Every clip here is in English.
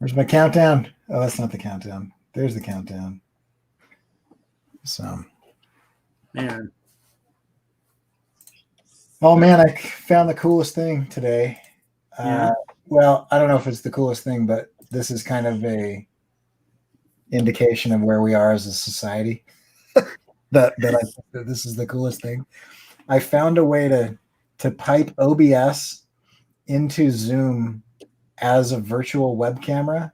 Where's my countdown? Oh, that's not the countdown. There's the countdown. So, Man. Oh man, I found the coolest thing today. Yeah. Well, I don't know if it's the coolest thing, but this is kind of a indication of where we are as a society. that I think that this is the coolest thing. I found a way to pipe OBS into Zoom as a virtual web camera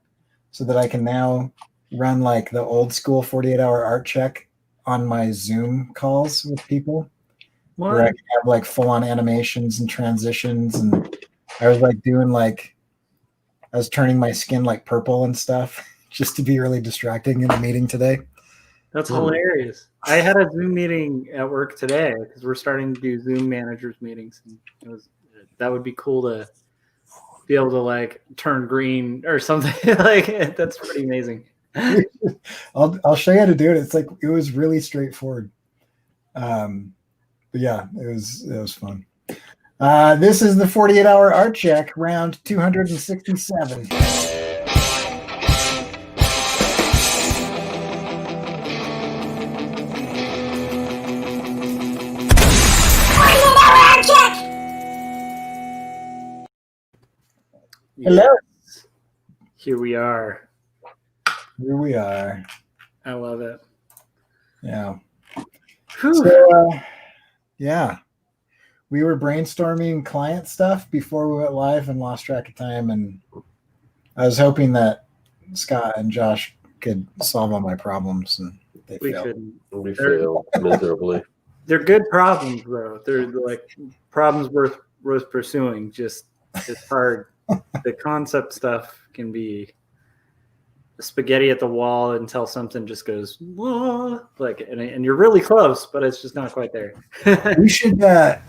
so that I can now run like the old school 48-hour art check on my Zoom calls with people. What? Where I can have like full on animations and transitions. And I was like doing like, I was turning my skin like purple and stuff just to be really distracting in a meeting today. That's hilarious. I had a Zoom meeting at work today because we're starting to do Zoom managers meetings. And that would be cool to be able to like turn green or something. Like that's pretty amazing. I'll show you how to do it. It's like, it was really straightforward. But yeah, it was fun. This is the 48-hour art check, round 267. Hello. Yes. Here we are. Here we are. I love it. Yeah. Whew. So, yeah, we were brainstorming client stuff before we went live and lost track of time. And I was hoping that Scott and Josh could solve all my problems, and they failed. Couldn't. We failed miserably. They're good problems, though. They're like problems worth pursuing. Just it's hard. The concept stuff can be spaghetti at the wall until something just goes whoa, like, and you're really close, but it's just not quite there. We should that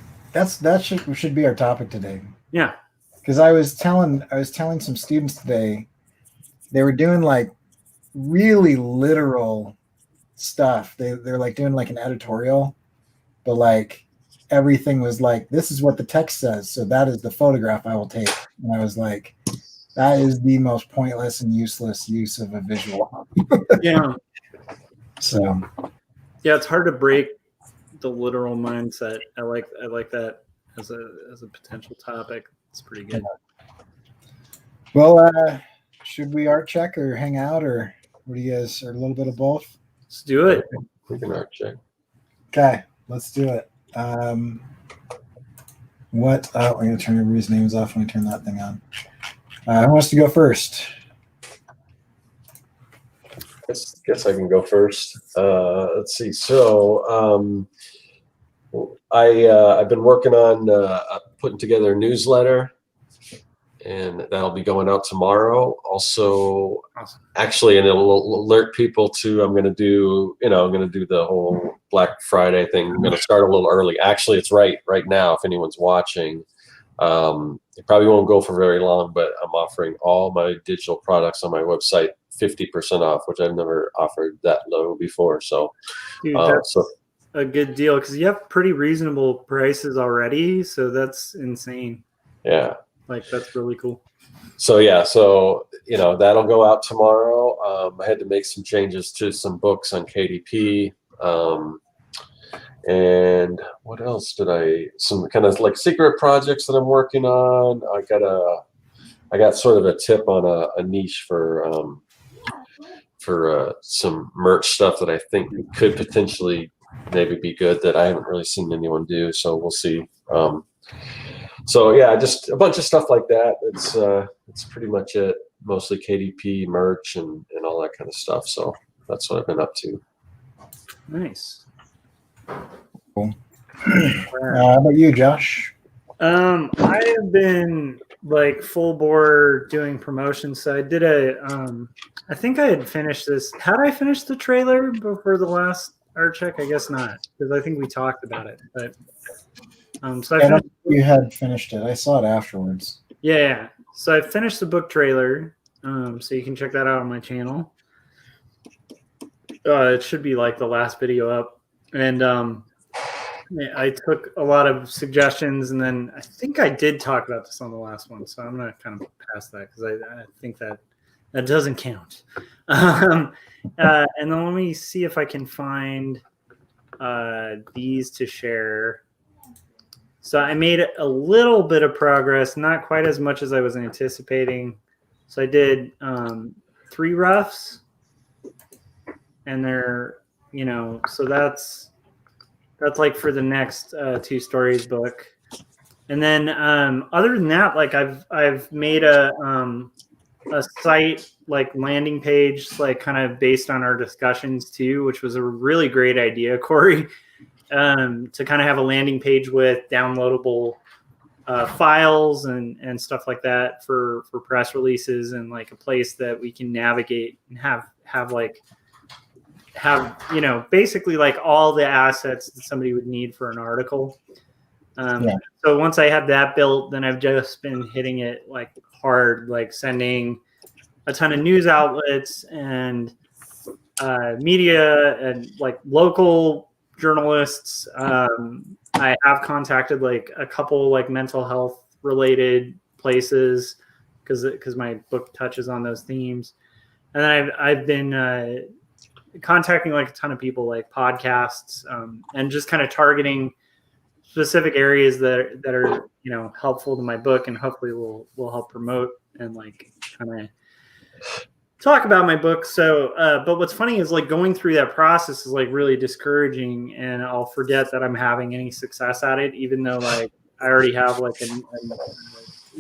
should be our topic today. Yeah, because I was telling some students today, they were doing like really literal stuff. They're like doing like an editorial, but like everything was like, this is what the text says, so that is the photograph I will take. And I was like, that is the most pointless and useless use of a visual. yeah. So Yeah, it's hard to break the literal mindset. I like that as a potential topic. It's pretty good. Well, should we art check or hang out, or what do you guys, or a little bit of both? Let's do it. We can art check. Okay, let's do it. I'm gonna turn everybody's names off when I turn that thing on. Who wants to go first? Guess I can go first. Let's see. So I've been working on putting together a newsletter, and that'll be going out tomorrow. Also, actually, and it'll alert people to I'm going to do the whole Black Friday thing. I'm going to start a little early. Actually, it's right now. If anyone's watching, it probably won't go for very long, but I'm offering all my digital products on my website 50% off, which I've never offered that low before. So, Dude, that's a good deal because you have pretty reasonable prices already. So that's insane. Yeah. Like, that's really cool. So, yeah. So, that'll go out tomorrow. I had to make some changes to some books on KDP. And what else some kind of like secret projects that I'm working on. I got sort of a tip on a niche for some merch stuff that I think could potentially maybe be good that I haven't really seen anyone do. So we'll see. So yeah, just a bunch of stuff like that. It's pretty much it. Mostly KDP merch and all that kind of stuff. So that's what I've been up to. Nice. Cool. How about you, Josh? I have been like full bore doing promotions. So I did I think I had finished this. Had I finished the trailer before the last art check? I guess not, because I think we talked about it. But you had finished it. I saw it afterwards. Yeah. So I finished the book trailer. So you can check that out on my channel. It should be like the last video up. And I took a lot of suggestions, and then I think I did talk about this on the last one. So I'm going to kind of pass that because I think that That doesn't count. And then let me see if I can find these to share. So I made a little bit of progress, not quite as much as I was anticipating. So I did 3 roughs, and they're, so that's like for the next 2 stories book. And then other than that, like I've made a site like landing page, like kind of based on our discussions too, which was a really great idea, Corey, to kind of have a landing page with downloadable files and stuff like that for press releases, and like a place that we can navigate and have basically like all the assets that somebody would need for an article. So once I have that built, then I've just been hitting it like hard, like sending a ton of news outlets and media and like local journalists. I have contacted like a couple like mental health related places because my book touches on those themes. And then I've been contacting like a ton of people, like podcasts, and just kind of targeting specific areas that are helpful to my book, and hopefully will help promote and like kind of talk about my book. So but what's funny is like going through that process is like really discouraging, and I'll forget that I'm having any success at it, even though like I already have like a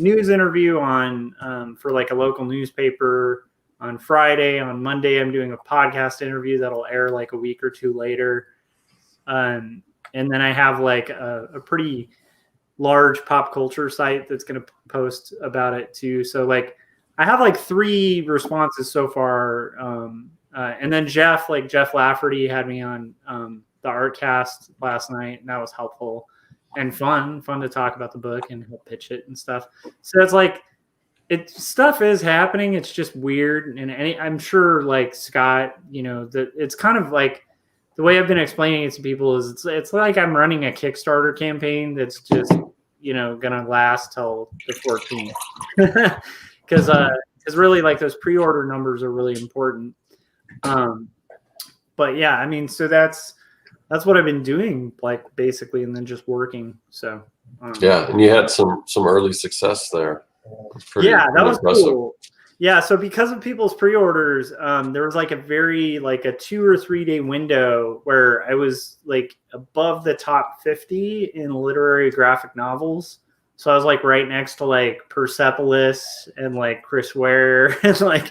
news interview on for like a local newspaper on Friday. On Monday I'm doing a podcast interview that'll air like a week or 2 later. And then I have like a pretty large pop culture site that's going to post about it too. So like I have like 3 responses so far. And then Jeff Lafferty had me on the Artcast last night, and that was helpful and fun to talk about the book and help pitch it and stuff. So it's like, stuff is happening. It's just weird. And I'm sure like Scott, that it's kind of like, the way I've been explaining it to people is it's like I'm running a Kickstarter campaign that's just, going to last till the 14th. Because really like those pre-order numbers are really important. But yeah, I mean, so that's what I've been doing, like basically, and then just working. So yeah, and you had some early success there. That was impressive. Cool. Yeah, so because of people's pre-orders, there was like a 2 or 3 day window where I was like above the top 50 in literary graphic novels. So I was like right next to like Persepolis and like Chris Ware and like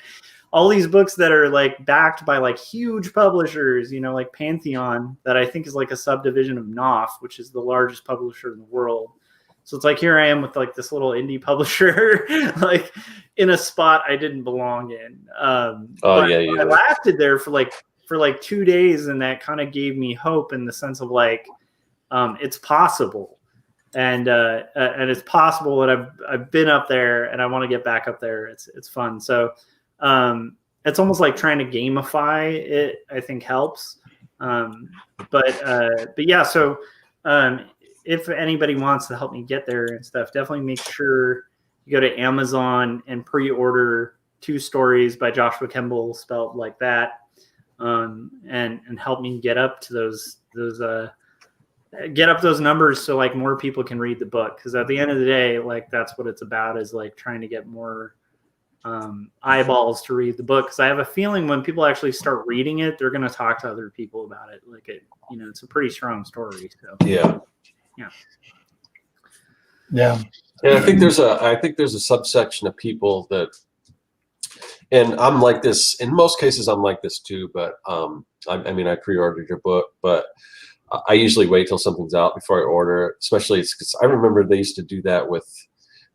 all these books that are like backed by like huge publishers, like Pantheon, that I think is like a subdivision of Knopf, which is the largest publisher in the world. So it's like, here I am with like this little indie publisher, like in a spot I didn't belong in. I lasted there for like 2 days, and that kind of gave me hope in the sense of like, it's possible. And it's possible that I've been up there and I want to get back up there. It's fun. So it's almost like trying to gamify it, I think helps. But yeah, so if anybody wants to help me get there and stuff, definitely make sure you go to Amazon and pre-order 2 Stories by Joshua Kemble, spelled like that, and help me get up to those numbers so like more people can read the book. Because at the end of the day, like that's what it's about, is like trying to get more eyeballs to read the book. Because I have a feeling when people actually start reading it, they're going to talk to other people about it. Like it's a pretty strong story. So Yeah. And I think there's a subsection of people that, and I'm like this in most cases. I'm like this too, but I mean, I pre-ordered your book, but I usually wait till something's out before I order it. Especially because I remember they used to do that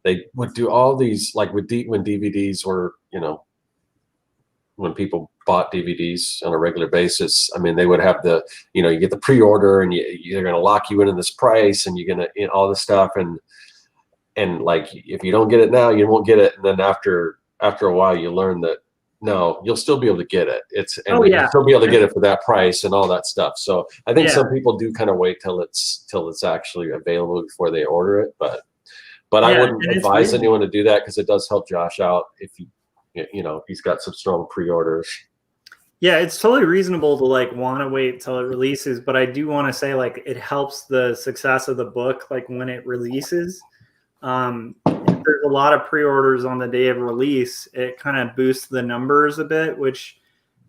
they would do all these like when DVDs were, when people bought DVDs on a regular basis. I mean, they would have you get the pre-order, and they're going to lock you in this price, and you're going to all this stuff, and like if you don't get it now, you won't get it, and then after a while, you learn that no, you'll still be able to get it. You'll still be able to get it for that price and all that stuff. So I think some people do kind of wait till it's actually available before they order it, but I wouldn't advise anyone to do that, because it does help Josh out if he's got some strong pre-orders. Yeah, it's totally reasonable to like want to wait till it releases, but I do want to say like it helps the success of the book like when it releases. If there's a lot of pre-orders on the day of release, it kind of boosts the numbers a bit, which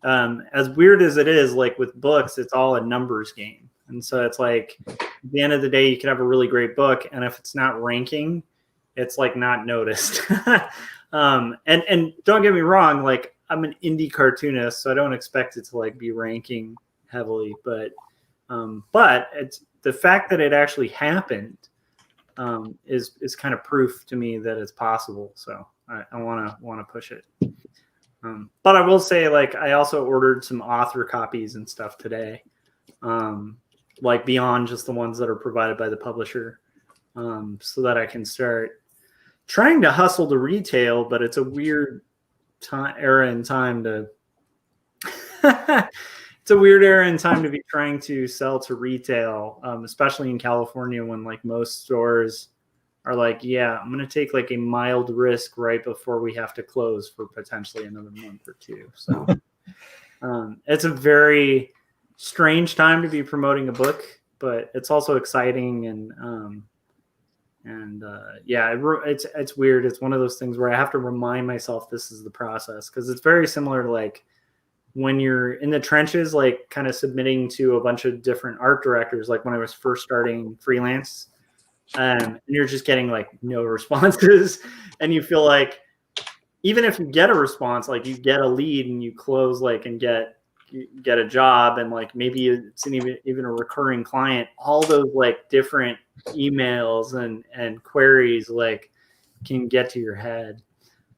as weird as it is, like with books, it's all a numbers game. And so it's like at the end of the day, you could have a really great book, and if it's not ranking, it's like not noticed. And don't get me wrong, like I'm an indie cartoonist, so I don't expect it to like be ranking heavily, but it's the fact that it actually happened is kind of proof to me that it's possible. So I want to push it. But I will say, like, I also ordered some author copies and stuff today, like beyond just the ones that are provided by the publisher, so that I can start trying to hustle to retail. But it's a weird era in time to it's a weird era in time to be trying to sell to retail, especially in California when like most stores are like, yeah, I'm going to take like a mild risk right before we have to close for potentially another month or two. So it's a very strange time to be promoting a book, but it's also exciting. It's weird. It's one of those things where I have to remind myself this is the process, because it's very similar to like when you're in the trenches, like kind of submitting to a bunch of different art directors, like when I was first starting freelance, and you're just getting like no responses, and you feel like even if you get a response, like you get a lead and you close like and get a job, and like maybe it's even a recurring client, all those like different emails and queries like can get to your head,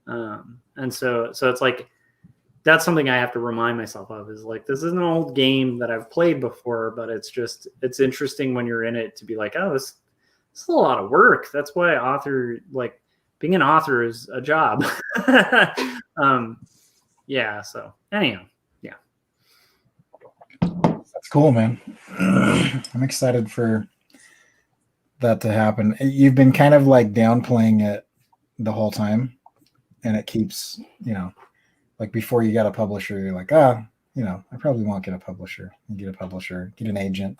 and so it's like that's something I have to remind myself of, is like this is an old game that I've played before, but it's interesting when you're in it to be like, oh, this is a lot of work. That's why being an author is a job. So anyhow, yeah. That's cool, man. I'm excited for that to happen. You've been kind of like downplaying it the whole time, and it keeps, like before you got a publisher, you're like, I probably won't get a publisher. You get a publisher, get an agent,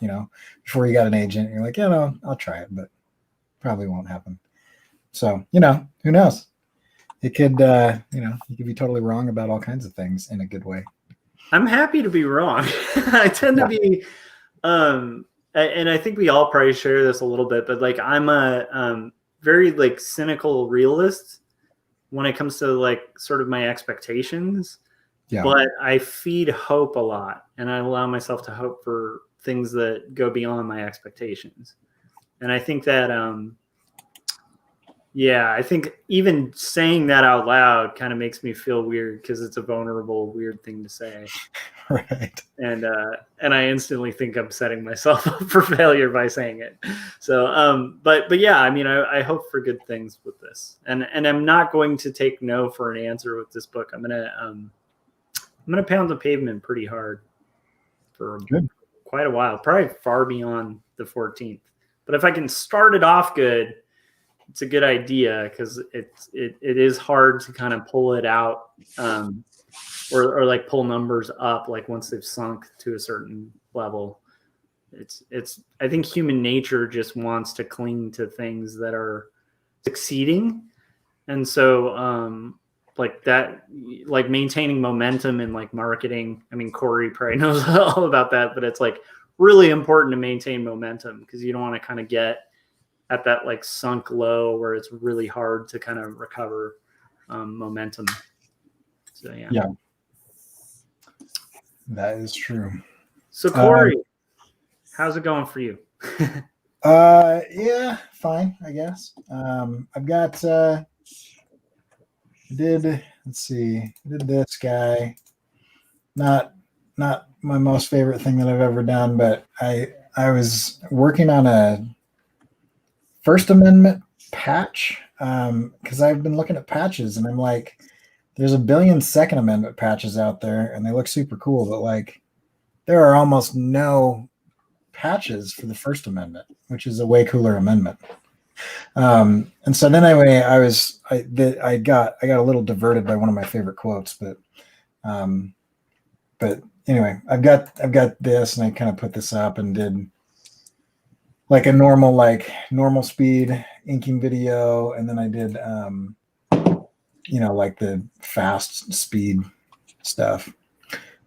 before you got an agent, you're like, I'll try it, but probably won't happen. So, who knows? It could, you could be totally wrong about all kinds of things in a good way. I'm happy to be wrong. I tend to be, and I think we all probably share this a little bit, but like I'm a very like cynical realist when it comes to like sort of my expectations. Yeah. But I feed hope a lot, and I allow myself to hope for things that go beyond my expectations. And I think that, I think even saying that out loud kind of makes me feel weird, because it's a vulnerable, weird thing to say. Right. And I instantly think I'm setting myself up for failure by saying it. So, but yeah, I mean, I hope for good things with this, and I'm not going to take no for an answer with this book. I'm gonna pound the pavement pretty hard for quite a while, probably far beyond the 14th. But if I can start it off good, it's a good idea, because it is hard to kind of pull it out, or like pull numbers up, like once they've sunk to a certain level. It's I think human nature just wants to cling to things that are succeeding, and so like that, like maintaining momentum in like marketing. I mean, Corey probably knows all about that, but it's like really important to maintain momentum, because you don't want to kind of get at that like sunk low where it's really hard to kind of recover momentum. So yeah, that is true. So Corey, how's it going for you? Yeah, fine, I guess. I've got did this guy, not my most favorite thing that I've ever done, but I was working on a First Amendment patch, because I've been looking at patches, and I'm like, there's a billion Second Amendment patches out there, and they look super cool, but like there are almost no patches for the First Amendment, which is a way cooler amendment. And so then I got a little diverted by one of my favorite quotes, but anyway, I've got this, and I kind of put this up and did like a normal speed inking video, and then I did like the fast speed stuff.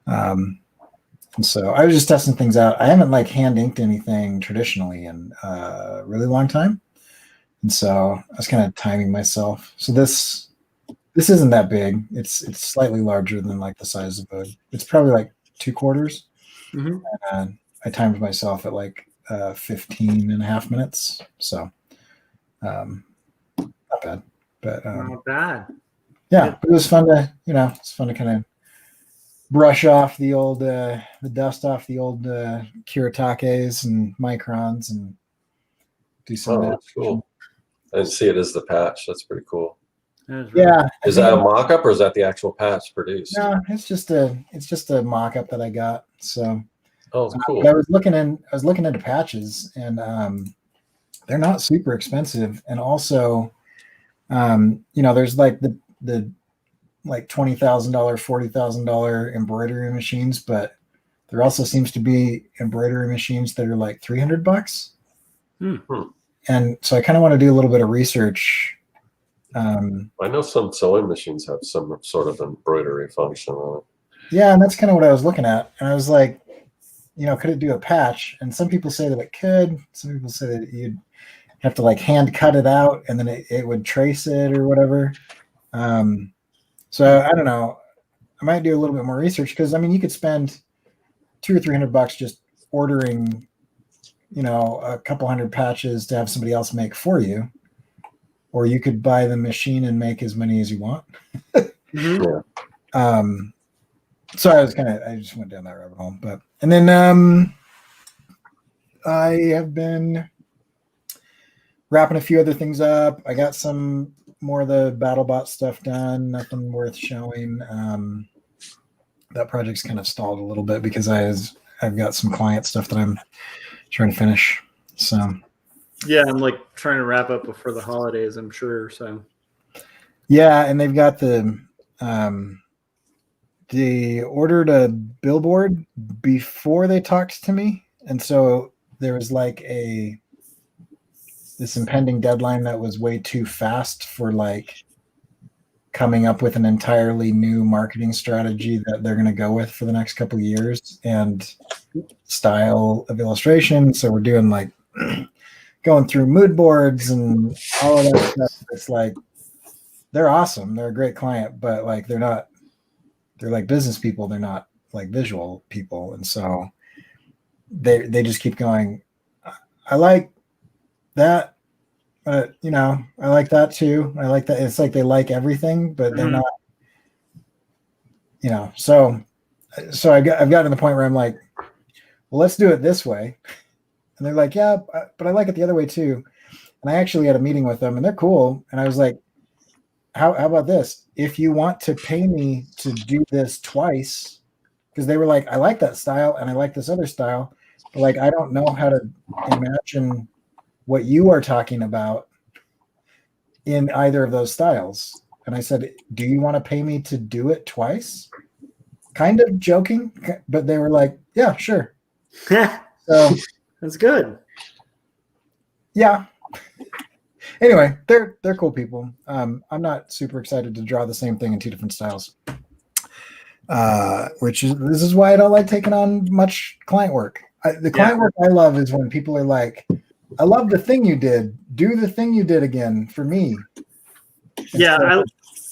And so I was just testing things out. I haven't like hand inked anything traditionally in a really long time, and so I was kind of timing myself. So this isn't that big. It's slightly larger than like the size of it's probably like 2/4. Mm-hmm. And I timed myself at like 15 and a half minutes. So not bad, but Not bad. yeah, but it was fun to, it's fun to kind of brush off the old, the dust off the old Kiritakes and microns and do some of that. That's cool. I didn't see it as the patch. That's pretty cool. Yeah. Is that a mock-up or is that the actual patch produced? No, it's just a mock-up that I got. So oh, cool. I was looking into patches, and they're not super expensive. And also, there's like the like $20,000, $40,000 embroidery machines, but there also seems to be embroidery machines that are like $300. Mm-hmm. And so I kind of want to do a little bit of research. I know some sewing machines have some sort of embroidery function on it. Yeah, and that's kind of what I was looking at. And I was like, could it do a patch? And some people say that it could. Some people say that you'd have to like hand cut it out, and then it would trace it or whatever. So I don't know. I might do a little bit more research, because I mean, you could spend $200 or $300 just ordering, a couple hundred patches to have somebody else make for you, or you could buy the machine and make as many as you want. Mm-hmm. Yeah. So I just went down that rabbit hole, and then I have been wrapping a few other things up. I got some more of the BattleBot stuff done, nothing worth showing. That project's kind of stalled a little bit because I've got some client stuff that I'm trying to finish. So yeah, I'm like trying to wrap up before the holidays, I'm sure. So yeah, and they've got they ordered a billboard before they talked to me, and so there was like this impending deadline that was way too fast for like coming up with an entirely new marketing strategy that they're going to go with for the next couple of years and style of illustration. So we're doing like going through mood boards and all of that stuff. It's like, they're awesome. They're a great client, but like, they're like business people. They're not like visual people. And so they just keep going, I like that, but I like that too. I like that. It's like they like everything, but they're not, so I've gotten to the point where I'm like, well, let's do it this way. And they're like, yeah, but I like it the other way too. And I actually had a meeting with them, and they're cool. And I was like, how about this? If you want to pay me to do this twice, because they were like, I like that style and I like this other style, but like, I don't know how to imagine what you are talking about in either of those styles. And I said, do you want to pay me to do it twice? Kind of joking, but they were like, yeah, sure. So that's good. Yeah. Anyway, they're cool people. I'm not super excited to draw the same thing in two different styles. This is why I don't like taking on much client work. The client work I love is when people are like, I love the thing you did. Do the thing you did again for me. Yeah,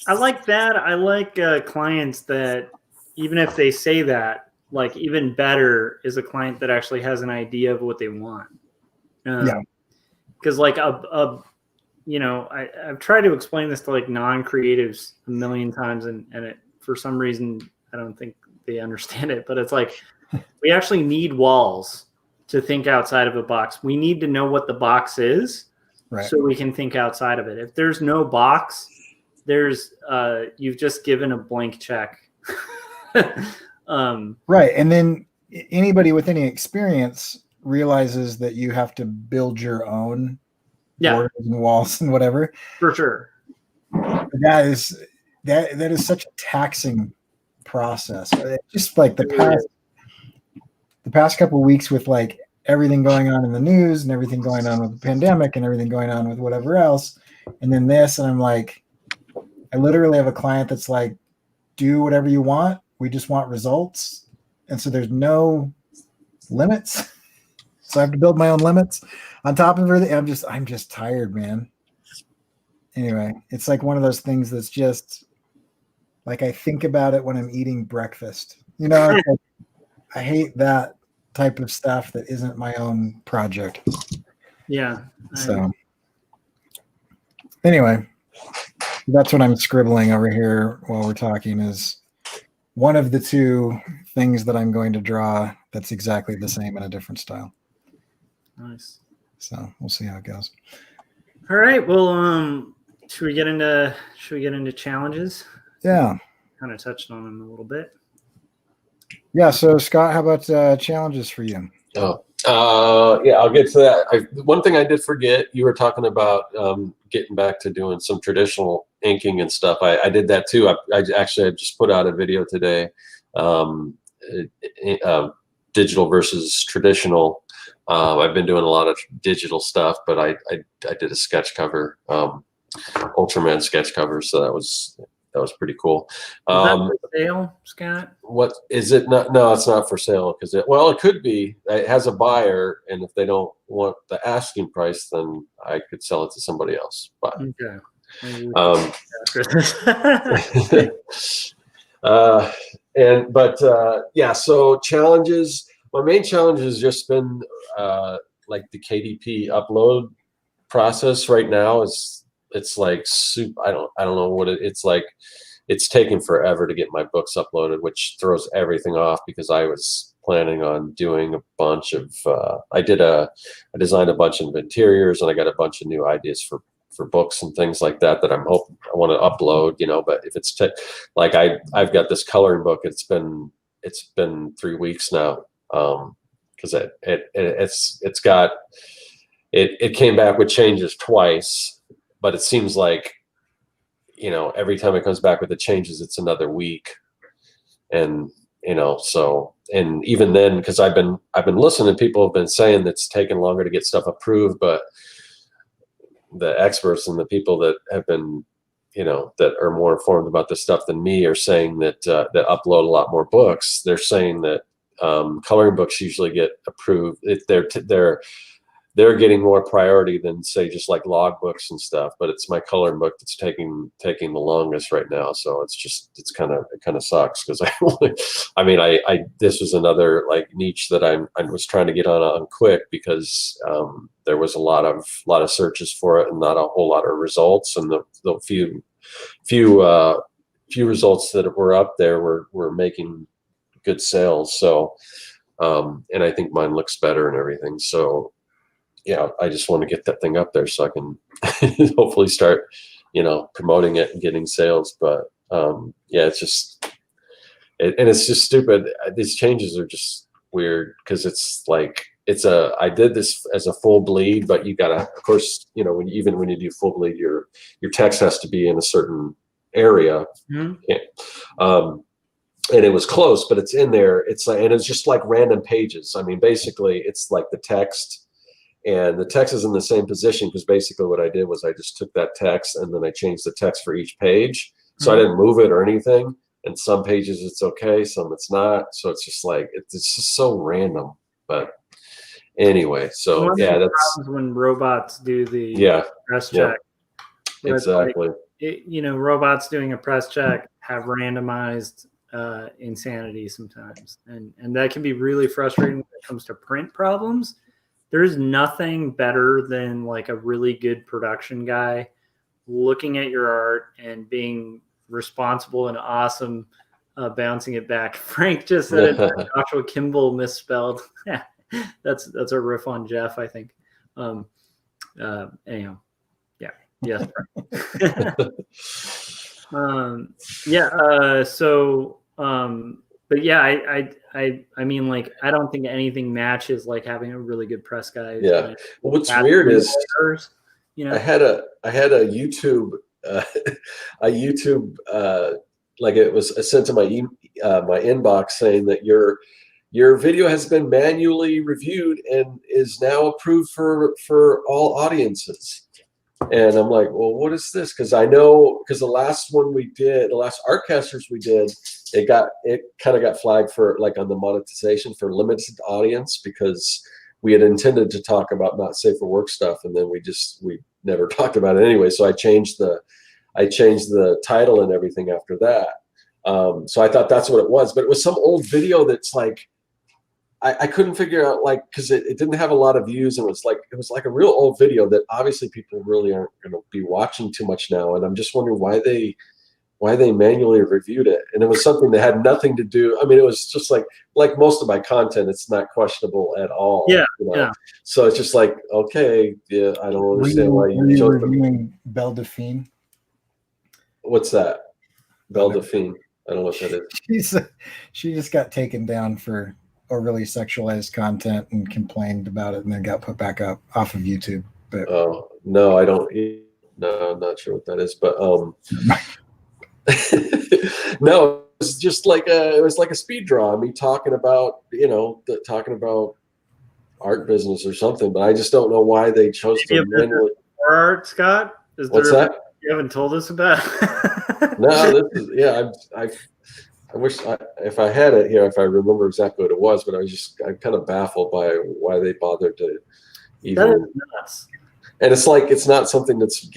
I like that. I like clients that, even if they say that, like, even better is a client that actually has an idea of what they want. Yeah. Because like I've tried to explain this to like non-creatives a million times, and it, for some reason, I don't think they understand it, but it's like, we actually need walls to think outside of a box. We need to know what the box is, right, so we can think outside of it. If there's no box, you've just given a blank check. Right. And then anybody with any experience realizes that you have to build your own Yeah, borders and walls and whatever. for sure. That is such a taxing process. Just like the past couple of weeks with like everything going on in the news and everything going on with the pandemic and everything going on with whatever else, and then this, and I'm like, I literally have a client that's like, do whatever you want. We just want results, and so there's no limits. So I have to build my own limits on top of everything. I'm just tired, man. Anyway, it's like one of those things that's just like, I think about it when I'm eating breakfast. You know, like, I hate that type of stuff that isn't my own project. Yeah. So anyway, that's what I'm scribbling over here while we're talking, is one of the two things that I'm going to draw that's exactly the same in a different style. Nice. So we'll see how it goes. All right. Well, should we get into challenges? Yeah. Kind of touched on them a little bit. Yeah. So Scott, how about challenges for you? Yeah, I'll get to that. One thing I did forget, you were talking about getting back to doing some traditional inking and stuff. I did that too. I just put out a video today, digital versus traditional. I've been doing a lot of digital stuff, but I did a sketch cover, Ultraman sketch cover, so that was pretty cool. Is that for sale, Scott? What is it? No, it's not for sale, because it could be. It has a buyer, and if they don't want the asking price, then I could sell it to somebody else. But yeah. So challenges. My main challenge has just been like the KDP upload process right now. It's like soup. I don't know what it's like. It's taken forever to get my books uploaded, which throws everything off, because I was planning on doing a bunch of. I designed a bunch of interiors, and I got a bunch of new ideas for books and things like that I want to upload. You know, but if it's like I've got this coloring book. It's been 3 weeks now. Because it came back with changes twice, but it seems like, you know, every time it comes back with the changes, it's another week, and you know, so, and even then, because I've been listening, people have been saying that it's taken longer to get stuff approved, but the experts and the people that have been, you know, that are more informed about this stuff than me are saying that that upload a lot more books. They're saying that coloring books usually get approved. They're getting more priority than, say, just like log books and stuff. But it's my coloring book that's taking the longest right now. So it kind of sucks, because I this was another like niche that I was trying to get on quick, because there was a lot of searches for it and not a whole lot of results, and the few results that were up there were making good sales. So and I think mine looks better and everything. So yeah, I just want to get that thing up there so I can hopefully start, you know, promoting it and getting sales. But yeah, it's just it's just stupid. These changes are just weird, because it's like I did this as a full bleed, but you gotta, of course, you know, when you do full bleed, your text has to be in a certain area. Mm-hmm. And it was close, but it's in there. It's like, and it's just like random pages. I mean, basically, it's like the text, and the text is in the same position, because basically what I did was I just took that text and then I changed the text for each page. So I didn't move it or anything. And some pages it's okay, some it's not. So it's just like it's just so random. But anyway, so yeah, that's when robots do the press check. Yeah, exactly. Like, you know, robots doing a press check have randomized insanity sometimes, and that can be really frustrating when it comes to print problems. There's nothing better than like a really good production guy looking at your art and being responsible and awesome, bouncing it back. Frank just said it. Joshua Kimball misspelled. That's a riff on Jeff, I think. Anyhow, yeah, yes. But yeah, I mean, like, I don't think anything matches like having a really good press guy. Yeah. Well, what's weird is, you know. I had a YouTube a YouTube like it was sent to my my inbox saying that your video has been manually reviewed and is now approved for all audiences. And I'm like, well, what is this? Because I know, because the last one we did, the last Artcasters we did, it kind of got flagged for like on the monetization for limited audience, because we had intended to talk about not safe for work stuff, and then we never talked about it anyway. So I changed the title and everything after that. So I thought that's what it was, but it was some old video that's like, I couldn't figure out, like, because it didn't have a lot of views, and it was like a real old video that obviously people really aren't going to be watching too much now. And I'm just wondering why they manually reviewed it. And it was something that had nothing to do. I mean, it was just like most of my content, it's not questionable at all. Yeah, you know? yeah. So it's just like, okay, yeah, I don't understand why were you you chose reviewing Belle Delphine? What's that? Belle Delphine. I don't know what that is. She just got taken down for overly sexualized content and complained about it, and then got put back up off of YouTube. But Oh no, I don't. No, I'm not sure what that is. But no, it was just like a speed draw. Me talking about art business or something. But I just don't know why they chose to manually. Art, Scott? What's that? You haven't told us about. No, this is I wish if I had it here, if I remember exactly what it was, but I'm kind of baffled by why they bothered to even. That is nuts. And it's like, it's not something that's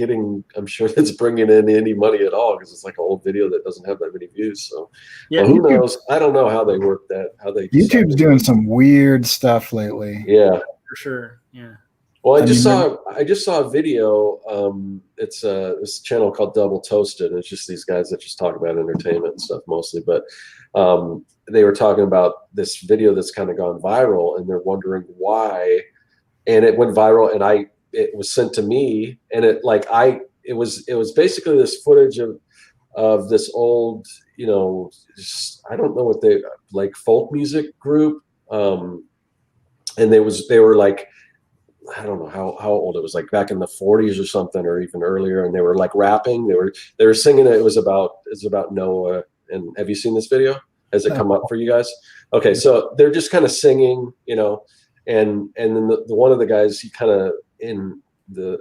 I'm sure that's bringing in any money at all, because it's like an old video that doesn't have that many views. So yeah, who knows? I don't know how they work that, YouTube's doing some weird stuff lately. Yeah, for sure. Yeah. Well, I just saw a video. It's this channel called Double Toasted. It's just these guys that just talk about entertainment and stuff mostly. But they were talking about this video that's kind of gone viral, and they're wondering why. And it went viral, and it was sent to me, and it was basically this footage of this old, I don't know what they like, folk music group, and they were like, I don't know how old it was, like back in the 40s or something, or even earlier, and they were like rapping. They were singing it. It was about Noah. And have you seen this video? Has it come up for you guys? Okay, so they're just kind of singing, and then the one of the guys, he kind of in the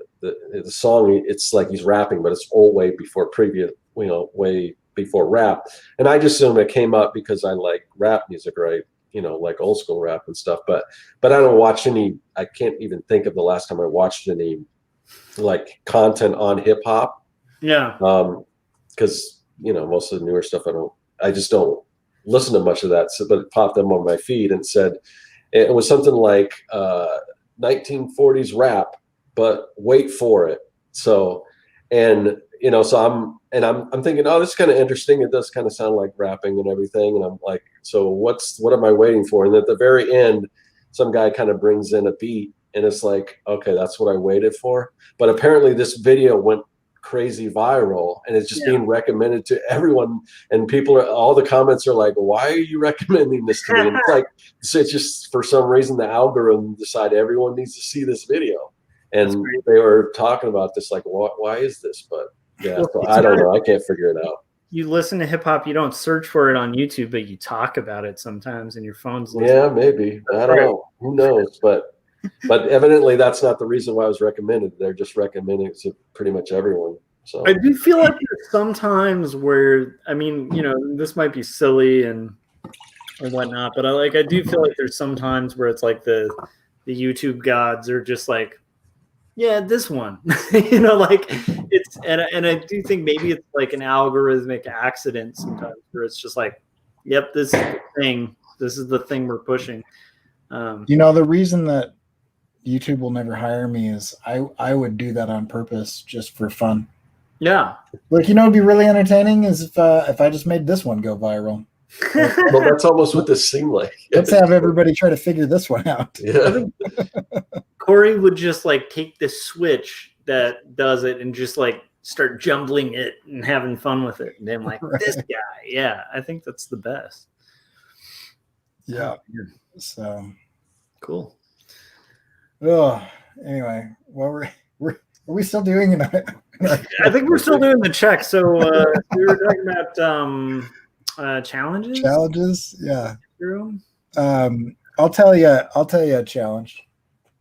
song, it's like he's rapping, but it's way before way before rap. And I just assume it came up because I like rap music, right? Like old school rap and stuff, but I don't watch any. I can't even think of the last time I watched any like content on hip hop. Yeah. Because most of the newer stuff I just don't listen to much of that. So, but it popped them on my feed and said it was something like 1940s rap, but wait for it. So, and so I'm thinking, oh, this is kind of interesting. It does kind of sound like rapping and everything. And I'm like, so what am I waiting for? And at the very end, some guy kind of brings in a beat, and it's like, okay, that's what I waited for. But apparently this video went crazy viral, and it's just being recommended to everyone. And all the comments are like, why are you recommending this to me? And it's like, so it's just, for some reason, the algorithm decided everyone needs to see this video. And they were talking about this, like, why is this? But yeah, so I don't know. I can't figure it out. You listen to hip hop, you don't search for it on YouTube, but you talk about it sometimes in your phone's. Yeah, maybe. I don't know. Who knows? But evidently that's not the reason why it was recommended. They're just recommending it to pretty much everyone. So I do feel like there's sometimes where, I mean, this might be silly and whatnot, but I do feel like there's sometimes where it's like the YouTube gods are just like, yeah, this one, like it's, and I do think maybe it's like an algorithmic accident sometimes where it's just like, yep, this is the thing. This is the thing we're pushing. The reason that YouTube will never hire me is I would do that on purpose just for fun. Yeah. Like, it'd be really entertaining is if I just made this one go viral. Well, that's almost what this seemed like. Let's have everybody try to figure this one out. Yeah. Corey would just like take the switch that does it and just like start jumbling it and having fun with it. And then like, this guy. Yeah. I think that's the best. Yeah. So cool. Oh, anyway, well, we're Are we still doing it? I think we're still doing the check. So we were talking about challenges. Challenges, yeah. Drew? I'll tell you a challenge.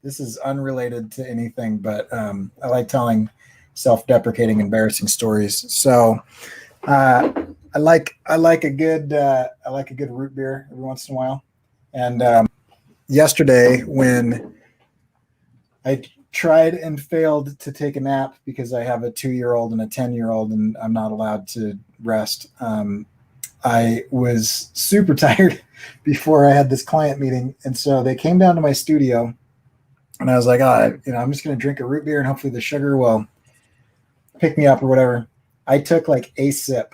This is unrelated to anything, but I like telling self-deprecating, embarrassing stories. So I like a good root beer every once in a while. And yesterday, when I tried and failed to take a nap because I have a 2-year-old and a 10-year-old, and I'm not allowed to rest. I was super tired before I had this client meeting, and so they came down to my studio, and I was like, I'm just going to drink a root beer, and hopefully the sugar will pick me up or whatever. I took like a sip,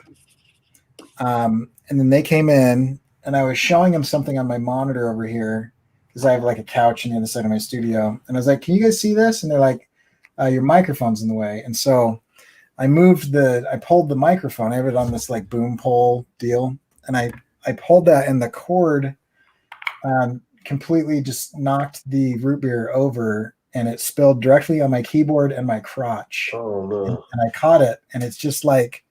and then they came in, and I was showing them something on my monitor over here because I have like a couch on the other side of my studio, and I was like, "Can you guys see this?" And they're like, "Your microphone's in the way," and so I pulled the microphone. I have it on this like boom pole deal. And I pulled that, and the cord completely just knocked the root beer over, and it spilled directly on my keyboard and my crotch. Oh no. And I caught it, and it's just like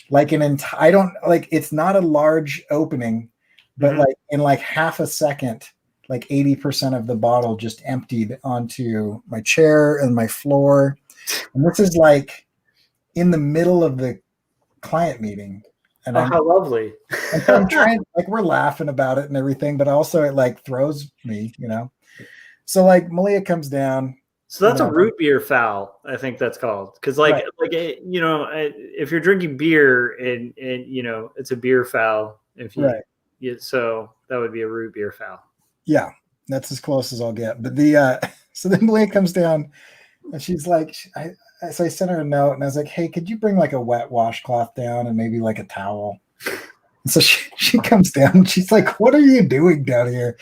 it's not a large opening, but like in like half a second, like 80% of the bottle just emptied onto my chair and my floor. And this is like in the middle of the client meeting, and how lovely. and so I'm trying, like, we're laughing about it and everything, but also it like throws me, so like Malia comes down. So that's a root beer foul, I think that's called, because if you're drinking beer and it's a beer foul if you so that would be a root beer foul. Yeah, that's as close as I'll get. But the so then Malia comes down, and she's like, so I sent her a note, and I was like, "Hey, could you bring like a wet washcloth down and maybe like a towel?" And so she comes down, and she's like, "What are you doing down here?"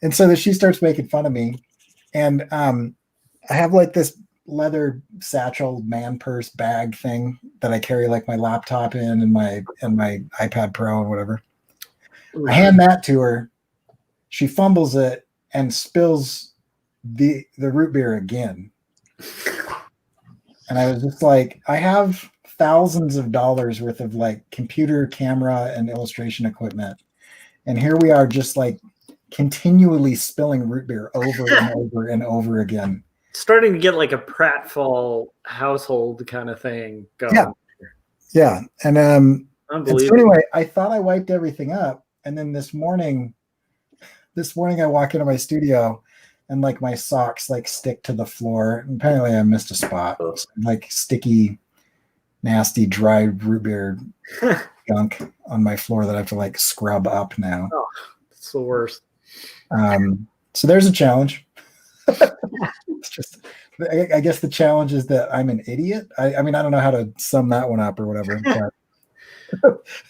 And so she starts making fun of me. And I have like this leather satchel man purse bag thing that I carry like my laptop in and my iPad Pro and whatever. I hand that to her. She fumbles it and spills the root beer again. And I was just like, I have thousands of dollars worth of like computer, camera, and illustration equipment. And here we are just like continually spilling root beer over and over and over again. Starting to get like a pratfall household kind of thing going. Yeah. And Unbelievable. so anyway, I thought I wiped everything up. And then this morning I walk into my studio, and like my socks like stick to the floor. And apparently I missed a spot. Like sticky, nasty, dry root beer gunk on my floor that I have to like scrub up now. Oh, it's the worst. So there's a challenge. It's just, I guess the challenge is that I'm an idiot. I mean, I don't know how to sum that one up or whatever. But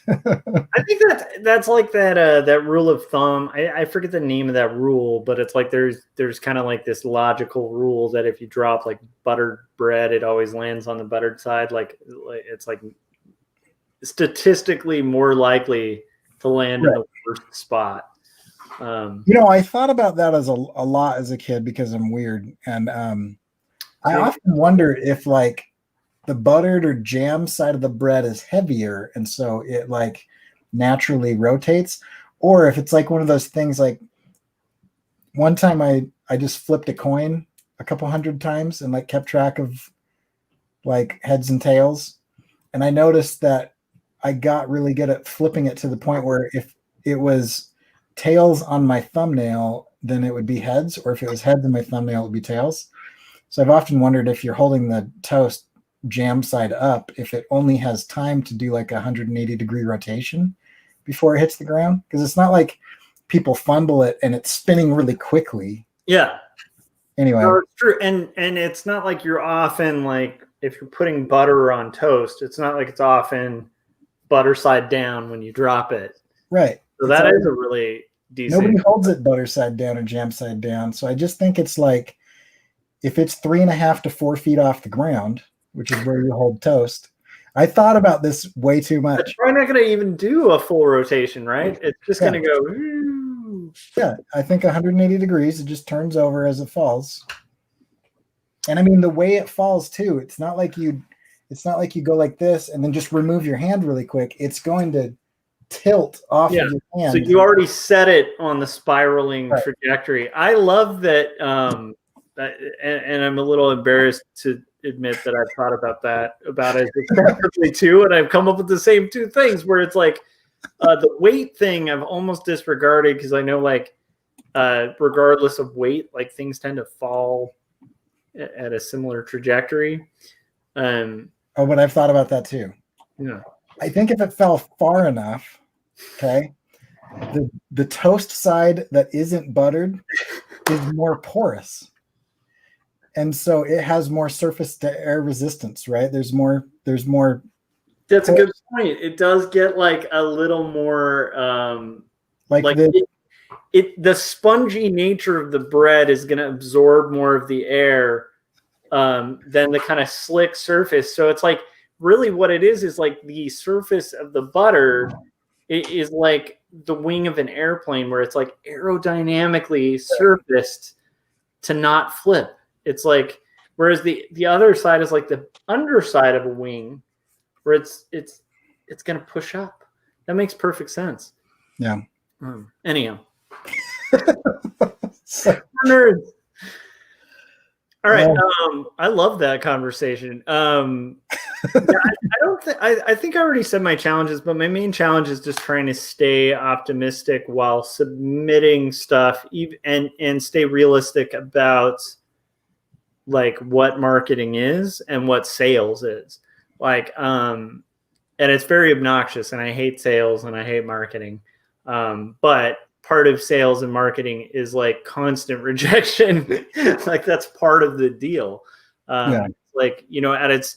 I think that's like that rule of thumb. I forget the name of that rule, but it's like there's kind of like this logical rule that if you drop like buttered bread, it always lands on the buttered side. Like it's like statistically more likely to land in the worst spot. I thought about that as a lot as a kid because I'm weird, and I often wonder if like the buttered or jam side of the bread is heavier, and so it like naturally rotates, or if it's like one of those things. Like one time I just flipped a coin a couple hundred times and like kept track of like heads and tails, and I noticed that I got really good at flipping it to the point where if it was tails on my thumbnail, then it would be heads, or if it was heads on my thumbnail, it would be tails. So I've often wondered if you're holding the toast jam side up, if it only has time to do like 180 degree rotation before it hits the ground, because it's not like people fumble it and it's spinning really quickly. Yeah. Anyway, no, it's true, and it's not like you're often like if you're putting butter on toast, it's not like it's often butter side down when you drop it. Right. So that is a really decent. Nobody holds it butter side down or jam side down. So I just think it's like if it's 3.5 to 4 feet off the ground, which is where you hold toast. I thought about this way too much. It's probably not going to even do a full rotation, right? It's just going to go. Woo. Yeah, I think 180 degrees. It just turns over as it falls. And I mean, the way it falls too, it's not like you go like this and then just remove your hand really quick. It's going to tilt off Yeah. of your hand. So you already set it on the spiraling Right. trajectory. I love that. And I'm a little embarrassed to admit that I've thought about it extensively too. And I've come up with the same two things where it's like the weight thing I've almost disregarded because I know like regardless of weight, like things tend to fall at a similar trajectory. But I've thought about that too. Yeah. I think if it fell far enough, okay, the toast side that isn't buttered is more porous. And so it has more surface to air resistance, right? There's more. That's a good point. It does get like a little more the spongy nature of the bread is going to absorb more of the air than the kind of slick surface. So it's like really what it is like the surface of the butter is like the wing of an airplane where it's like aerodynamically surfaced to not flip. It's like, whereas the other side is like the underside of a wing where it's going to push up. That makes perfect sense. Yeah. Anyhow. Nerds. All right. I love that conversation. I think I already said my challenges, but my main challenge is just trying to stay optimistic while submitting stuff and stay realistic about like what marketing is and what sales is. Like, and it's very obnoxious, and I hate sales and I hate marketing. But part of sales and marketing is like constant rejection. Like that's part of the deal. Like, you know, at its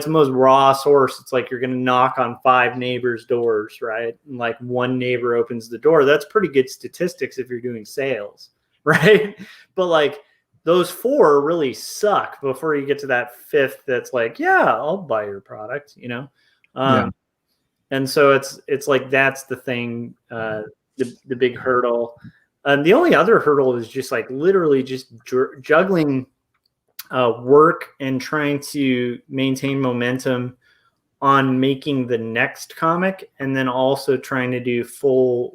most raw source, it's like you're going to knock on 5 neighbors' doors, right? And like one neighbor opens the door. That's pretty good statistics if you're doing sales, right? But like those 4 really suck before you get to that 5th that's like, yeah, I'll buy your product, you know? And so it's like that's the thing, the big hurdle. The only other hurdle is just like literally just juggling work and trying to maintain momentum on making the next comic, and then also trying to do full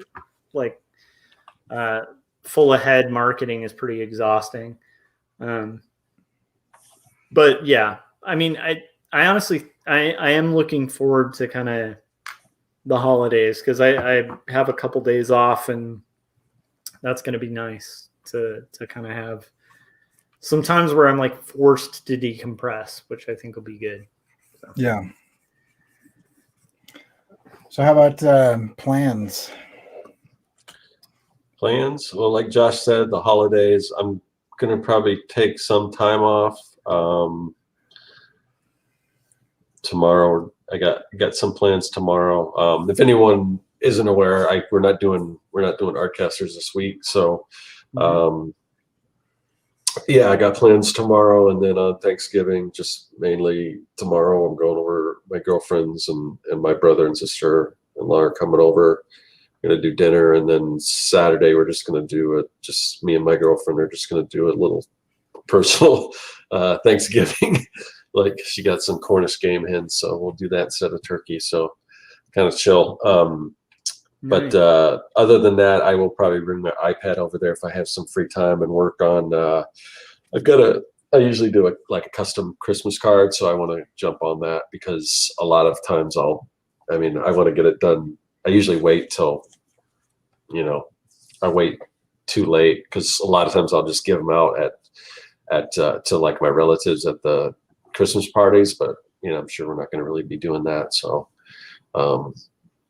ahead marketing is pretty exhausting. But yeah, I mean, I honestly I am looking forward to kind of the holidays because I have a couple days off, and that's going to be nice to kind of have some times where I'm like forced to decompress, which I think will be good. So. Yeah. So how about plans? Plans? Well, like Josh said, the holidays, I'm going to probably take some time off. Tomorrow, I got some plans tomorrow. If anyone isn't aware, we're not doing Artcasters this week, so yeah, I got plans tomorrow, and then on Thanksgiving, just mainly tomorrow, I'm going over my girlfriends and my brother and sister-in-law are coming over. We're gonna do dinner, and then Saturday we're just gonna do it. Just me and my girlfriend are just gonna do a little personal Thanksgiving. Like she got some Cornish game hens, so we'll do that instead of turkey. So kind of chill. But other than that, I will probably bring my iPad over there if I have some free time and work on. I usually do a custom Christmas card, so I want to jump on that because a lot of times I want to get it done. I usually wait till, I wait too late because a lot of times I'll just give them out to like my relatives at the Christmas parties, but I'm sure we're not going to really be doing that. So,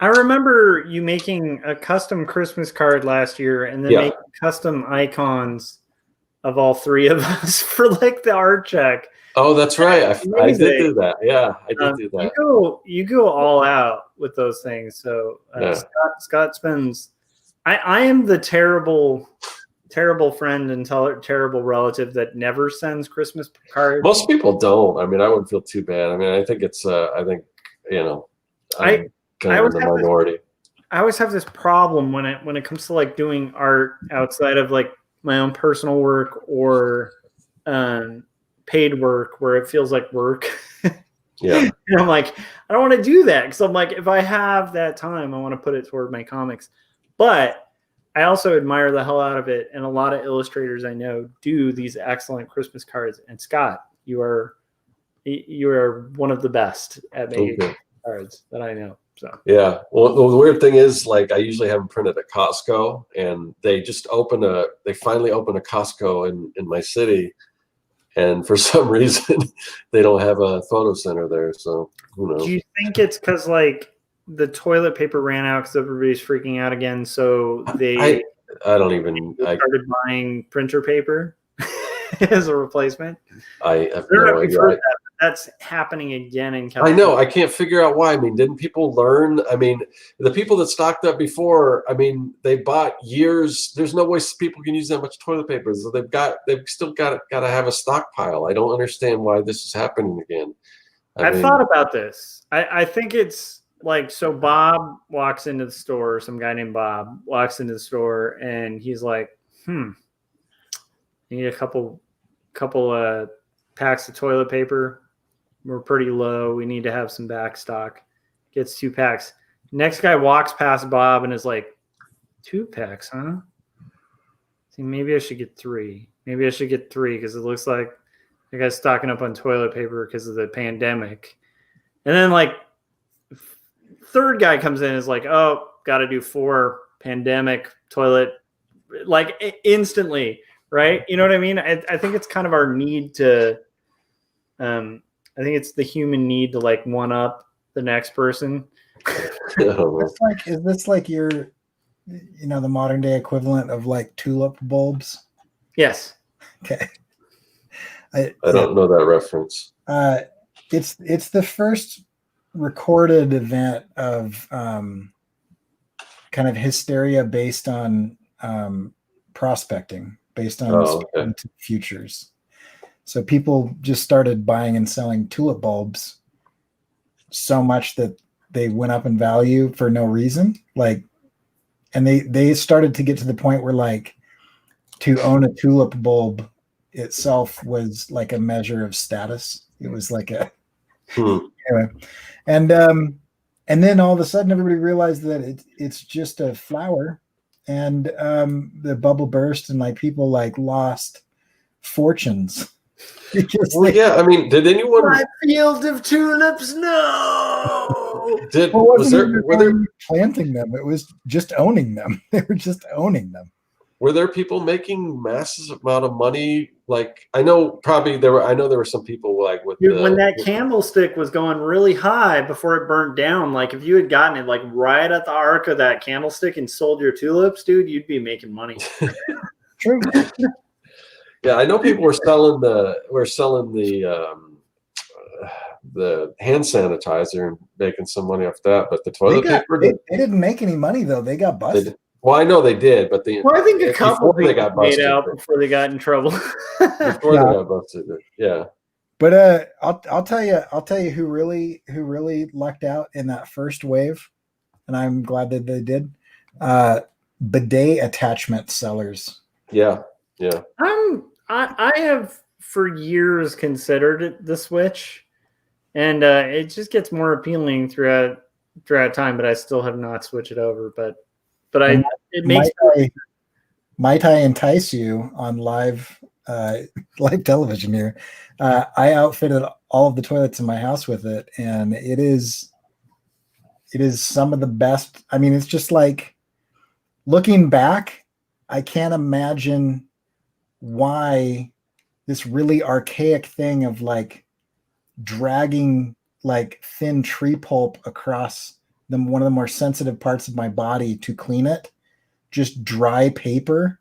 I remember you making a custom Christmas card last year, and then making custom icons of all 3 of us for like the art check. Oh, that's right. I did do that. Yeah, I did do that. You go all out with those things. So Scott spends. I am the terrible friend and terrible relative that never sends Christmas cards. Most people don't. I mean, I wouldn't feel too bad. I mean, I think it's. I'm kind of in the minority. I always have this problem when it comes to like doing art outside of like my own personal work or paid work where it feels like work. Yeah. And I'm like, I don't want to do that because I'm like, if I have that time, I want to put it toward my comics. But I also admire the hell out of it, and a lot of illustrators I know do these excellent Christmas cards. And Scott, you are one of the best at making cards that I know. So yeah. Well, the weird thing is, like, I usually have them printed at Costco, and they finally opened a Costco in my city, and for some reason they don't have a photo center there. So who knows? do you think it's because like the toilet paper ran out because everybody's freaking out again? So they I don't even. started buying printer paper as a replacement. I have no idea. That's happening again in I California. know. I can't figure out why. I mean, didn't people learn? I mean, the people that stocked up before, I mean, they bought years. There's no way people can use that much toilet paper. So they've still got to have a stockpile. I don't understand why this is happening again. I've thought about this. I think it's like, so Bob walks into the store, some guy named Bob walks into the store, and he's like, I need a couple packs of toilet paper. We're pretty low. We need to have some back stock. Gets 2 packs. Next guy walks past Bob and is like, 2 packs, huh? See, maybe I should get 3. Maybe I should get 3 because it looks like the guy's stocking up on toilet paper because of the pandemic. And then like third guy comes in and is like, oh, got to do 4 pandemic toilet, like instantly, right? You know what I mean? I think it's kind of our need to, I think it's the human need to like one up the next person. Is this like your, the modern day equivalent of like tulip bulbs? Yes. Okay. I don't know that reference. It's the first recorded event of kind of hysteria based on prospecting, based on futures. So people just started buying and selling tulip bulbs so much that they went up in value for no reason. Like, and they started to get to the point where like to own a tulip bulb itself was like a measure of status. It was like a anyway. And then all of a sudden everybody realized that it's just a flower, and the bubble burst and like people like lost fortunes. Because I mean, did anyone? My field of tulips, no. Were there planting them? It was just owning them. They were just owning them. Were there people making massive amount of money? Like, I know there were some people like with when that candlestick was going really high before it burnt down. Like, if you had gotten it like right at the arc of that candlestick and sold your tulips, dude, you'd be making money. True. Yeah, I know people were selling the hand sanitizer and making some money off that, but the toilet paper they didn't make any money though. They got busted. Well, I know they did, but I think a couple they got busted out before they got in trouble. Before they got busted, yeah. But I'll tell you who really lucked out in that first wave, and I'm glad that they did. Bidet attachment sellers. Yeah. Yeah. I have for years considered the switch, and it just gets more appealing throughout time, but I still have not switched it over. But it makes might I entice you on live television here. I outfitted all of the toilets in my house with it, and it is some of the best. I mean, it's just like, looking back, I can't imagine why this really archaic thing of like dragging like thin tree pulp across one of the more sensitive parts of my body to clean it, just dry paper,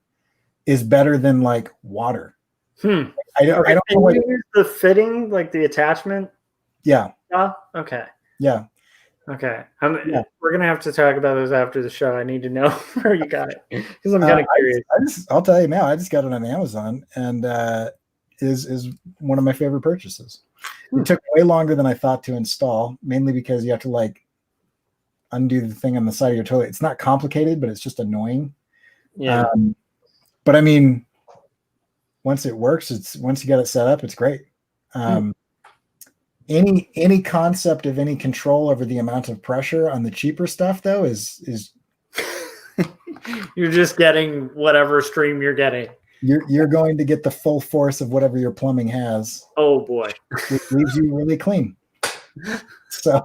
is better than like water. I don't know what, use the fitting, like the attachment. Yeah. Okay. Yeah. Okay. We're gonna have to talk about those after the show. I need to know where you got it because I'm kind of curious. I'll tell you now. I just got it on Amazon, and is one of my favorite purchases. It took way longer than I thought to install, mainly because you have to like undo the thing on the side of your toilet. It's not complicated, but it's just annoying. Yeah. But I mean, once it works, once you get it set up, it's great. Any concept of any control over the amount of pressure on the cheaper stuff, though, is you're just getting whatever stream you're getting. You're going to get the full force of whatever your plumbing has. Oh boy, which leaves you really clean. So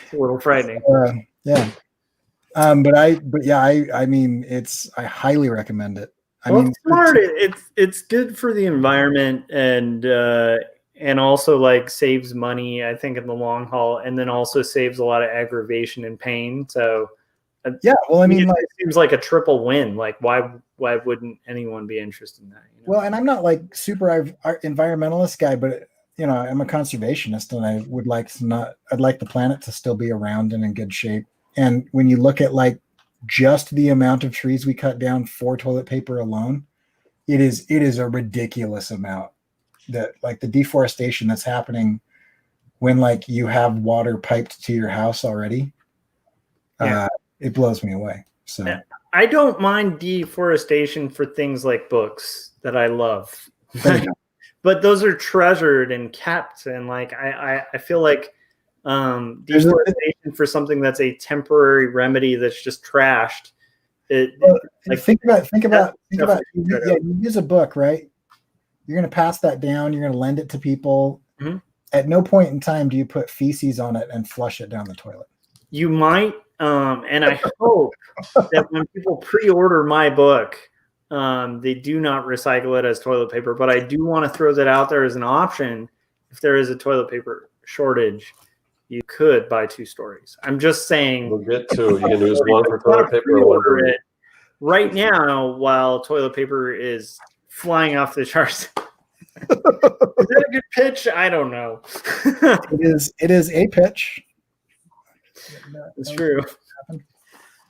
it's a little frightening. Yeah. I mean, I highly recommend it. It's smart. It's good for the environment and also like saves money, I think, in the long haul, and then also saves a lot of aggravation and pain. So yeah, well, I mean, it seems like a triple win. Like why wouldn't anyone be interested in that? You know? Well, and I'm not like super environmentalist guy, but I'm a conservationist, and I'd like the planet to still be around and in good shape. And when you look at like just the amount of trees we cut down for toilet paper alone, it is a ridiculous amount. That like the deforestation that's happening when like you have water piped to your house already. Yeah. It blows me away. So I don't mind deforestation for things like books that I love, but those are treasured and kept. And like, I feel like deforestation for something that's a temporary remedy that's just trashed. Think about you use a book, right? You're going to pass that down. You're going to lend it to people. Mm-hmm. At no point in time do you put feces on it and flush it down the toilet. You might. And I hope that when people pre-order my book, they do not recycle it as toilet paper. But I do want to throw that out there as an option. If there is a toilet paper shortage, you could buy 2 stories. I'm just saying. We'll get to. You can use one for toilet paper or one for it right now while toilet paper is flying off the charts. Is that a good pitch? I don't know. It is a pitch. It's true.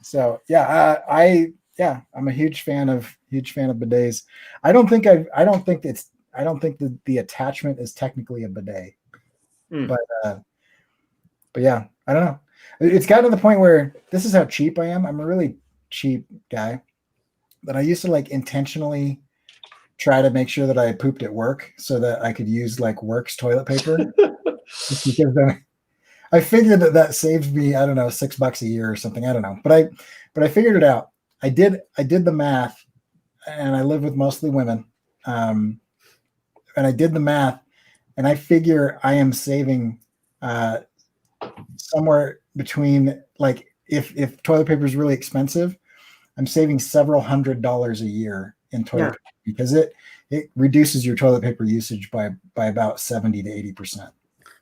So yeah, I'm a huge fan of bidets. I don't think that the attachment is technically a bidet, but yeah, I don't know. It's gotten to the point where this is how cheap I am. I'm a really cheap guy, but I used to like intentionally try to make sure that I pooped at work so that I could use like works toilet paper. Just because then I figured that saves me, I don't know, $6 a year or something. I don't know. But I figured it out. I did the math, and I live with mostly women. And I did the math, and I figure I am saving somewhere between, like, if toilet paper is really expensive, I'm saving several $100s a year in toilet paper because it reduces your toilet paper usage by about 70 to 80%.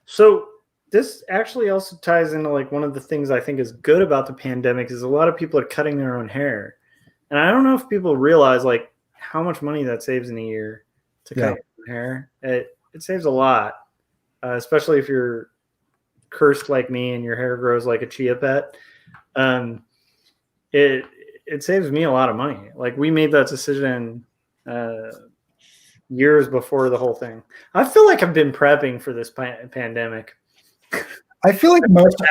So this actually also ties into like one of the things I think is good about the pandemic is a lot of people are cutting their own hair. And I don't know if people realize like how much money that saves in a year to cut your hair. It saves a lot, especially if you're cursed like me and your hair grows like a chia pet. It saves me a lot of money. Like we made that decision years before the whole thing. I feel like I've been prepping for this pandemic. I feel like most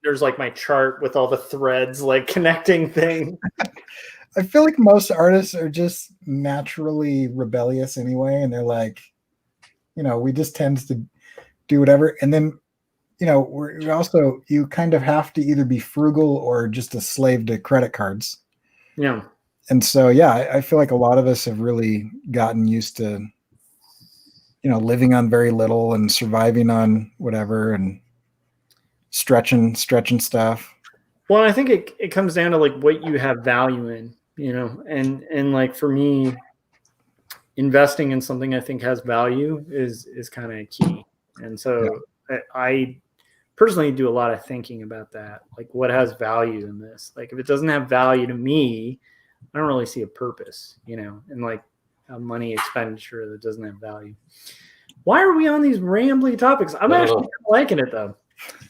there's like my chart with all the threads like connecting things. I feel like most artists are just naturally rebellious anyway, and they're like, we just tend to do whatever. And then, we're also, you kind of have to either be frugal or just a slave to credit cards. Yeah. And so, yeah, I feel like a lot of us have really gotten used to, living on very little and surviving on whatever and stretching stuff. Well, I think it comes down to like what you have value in, and like for me, investing in something I think has value is kind of key. And so I personally do a lot of thinking about that. Like what has value in this? Like if it doesn't have value to me, I don't really see a purpose, and like a money expenditure that doesn't have value. Why are we on these rambly topics? I'm actually liking it though.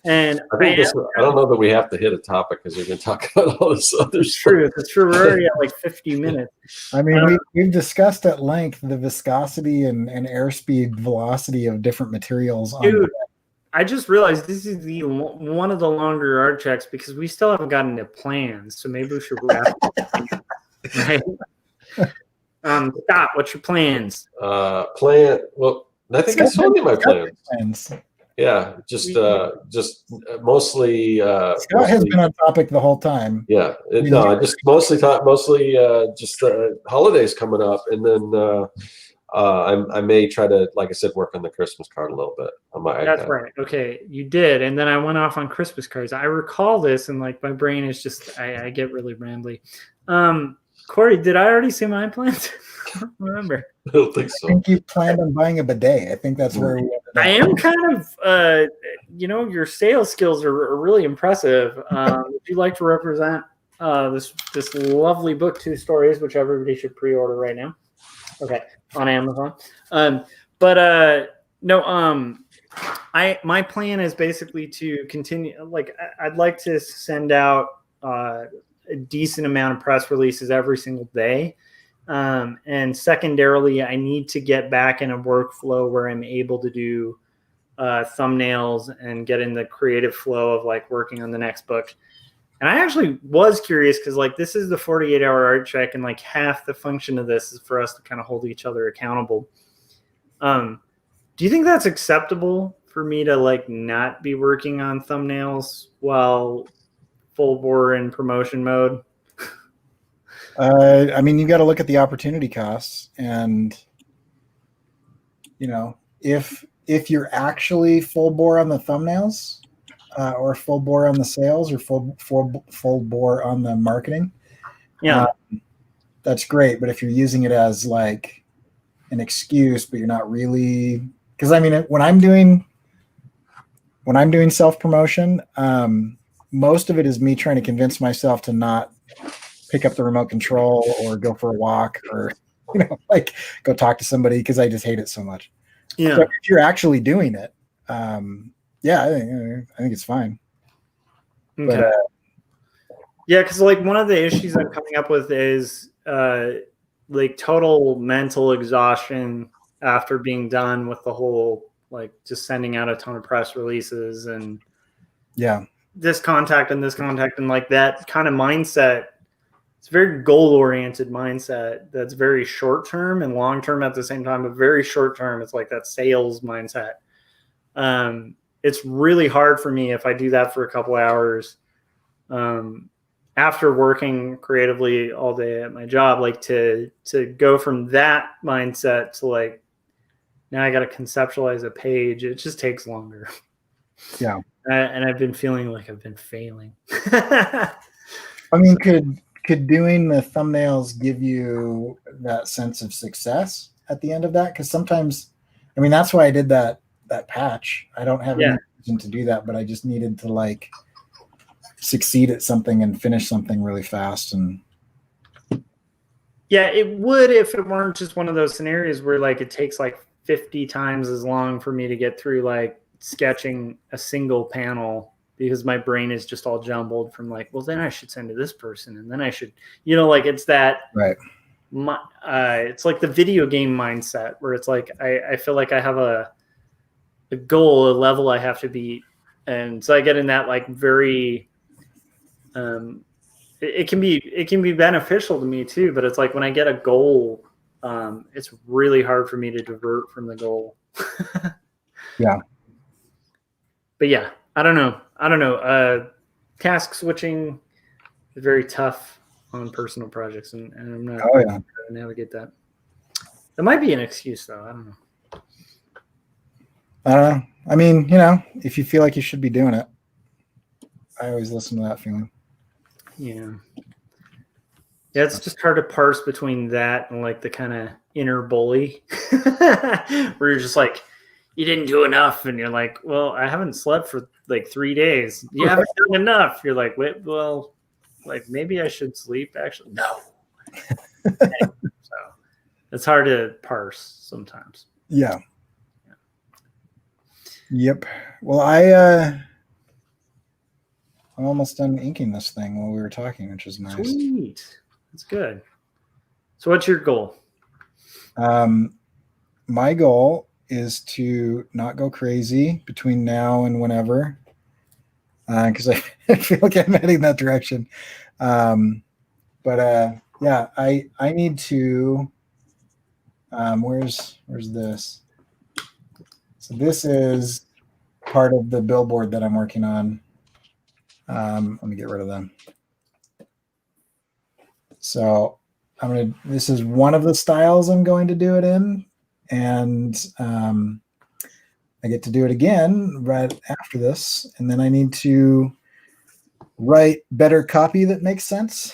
And I don't know that we have to hit a topic because we're going to talk about all this other stuff. It's true. We're already at like 50 minutes. I mean, we've discussed at length the viscosity and airspeed velocity of different materials. Dude, I just realized this is one of the longer art checks because we still haven't gotten to plans. So maybe we should wrap it. Right? Scott, what's your plans? Well, I think I told you my plans. plans. Yeah, just mostly. Scott has been on topic the whole time. Yeah, I mean, I just mostly just holidays coming up, and then I may try to, like I said, work on the Christmas card a little bit on my That's iPad. right. Okay, you did, and then I went off on Christmas cards. I recall this, and like my brain is just I get really rambly. Corey, did I already say my plans? I don't remember. I don't think so. I think you planned on buying a bidet. I think that's where we ended up. I am kind of, your sales skills are really impressive. Would you like to represent this lovely book, Two Stories, which everybody should pre-order right now? Okay, on Amazon. My plan is basically to continue. Like, I'd like to send out a decent amount of press releases every single day. And secondarily, I need to get back in a workflow where I'm able to do thumbnails and get in the creative flow of like working on the next book. And I actually was curious because like this is the 48-hour art check, and like half the function of this is for us to kind of hold each other accountable. Do you think that's acceptable for me to like not be working on thumbnails while full bore in promotion mode? I mean, you got to look at the opportunity costs, and if you're actually full bore on the thumbnails, or full bore on the sales, or full bore on the marketing, that's great. But if you're using it as like an excuse, but you're not really, because I mean, when I'm doing self promotion, most of it is me trying to convince myself to not pick up the remote control or go for a walk or like go talk to somebody because I just hate it so much. Yeah. So if you're actually doing it, I think it's fine. Okay. But, because like one of the issues I'm coming up with is like total mental exhaustion after being done with the whole like just sending out a ton of press releases and this contact and like that kind of mindset. It's a very goal-oriented mindset that's very short-term and long-term at the same time, but very short-term. It's like that sales mindset. It's really hard for me if I do that for a couple hours after working creatively all day at my job, like to go from that mindset to like, now I got to conceptualize a page. It just takes longer. Yeah. And I've been feeling like I've been failing. I mean, could doing the thumbnails give you that sense of success at the end of that? Because sometimes, I mean, that's why I did that patch. I don't have any reason to do that, but I just needed to like succeed at something and finish something really fast. And yeah, it would if it weren't just one of those scenarios where like it takes like 50 times as long for me to get through like sketching a single panel, because my brain is just all jumbled from like, well, then I should send to this person, and then I should, like it's that right. It's like the video game mindset where it's like I feel like I have a goal, a level I have to beat, and so I get in that like very it can be beneficial to me too, but it's like when I get a goal, it's really hard for me to divert from the goal. Yeah. But yeah, I don't know. Task switching is very tough on personal projects, and I'm not sure to navigate that. That might be an excuse, though. I don't know. I mean, if you feel like you should be doing it, I always listen to that feeling. Yeah. Yeah, it's just hard to parse between that and like the kind of inner bully where you're just like, you didn't do enough. And you're like, well, I haven't slept for like 3 days. You haven't done enough. You're like, wait, well, like maybe I should sleep actually. No. So it's hard to parse sometimes. Yeah. Yep. Well, I'm almost done inking this thing while we were talking, which is nice. Sweet. That's good. So what's your goal? My goal is to not go crazy between now and whenever, because I feel like I'm heading that direction. But I need to. Where's this? So this is part of the billboard that I'm working on. Let me get rid of them. So this is one of the styles I'm going to do it in. And I get to do it again right after this. And then I need to write better copy that makes sense.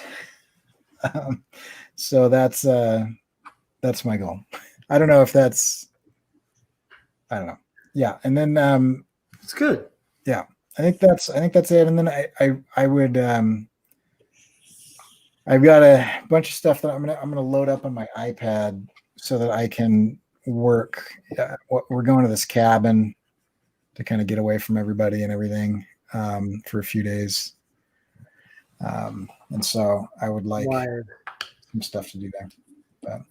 So that's my goal. I don't know if that's, I don't know. Yeah. And then, It's good. Yeah, I think that's it. And then I would, I've got a bunch of stuff that I'm gonna load up on my iPad so that I can work. We're going to this cabin to kind of get away from everybody and everything for a few days, and so I would like some stuff to do there. But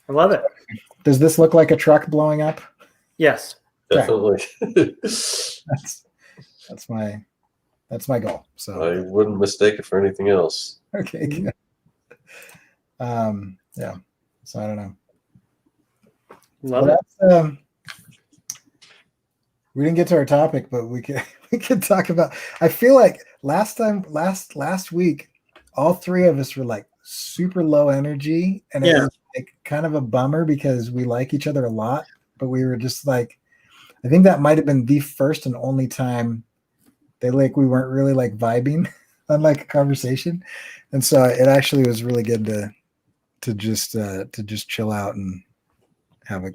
I love it. does this look like a truck blowing up? Yes. Definitely. That's my goal. So I wouldn't mistake it for anything else. okay. Good. Yeah. So I don't know. Love it. We didn't get to our topic, but we could talk about. I feel like last week, all three of us were like super low energy, and it was like kind of a bummer because we like each other a lot, but we were just like, I think that might have been the first and only time we weren't really like vibing on like a conversation, and so it actually was really good to just chill out and have a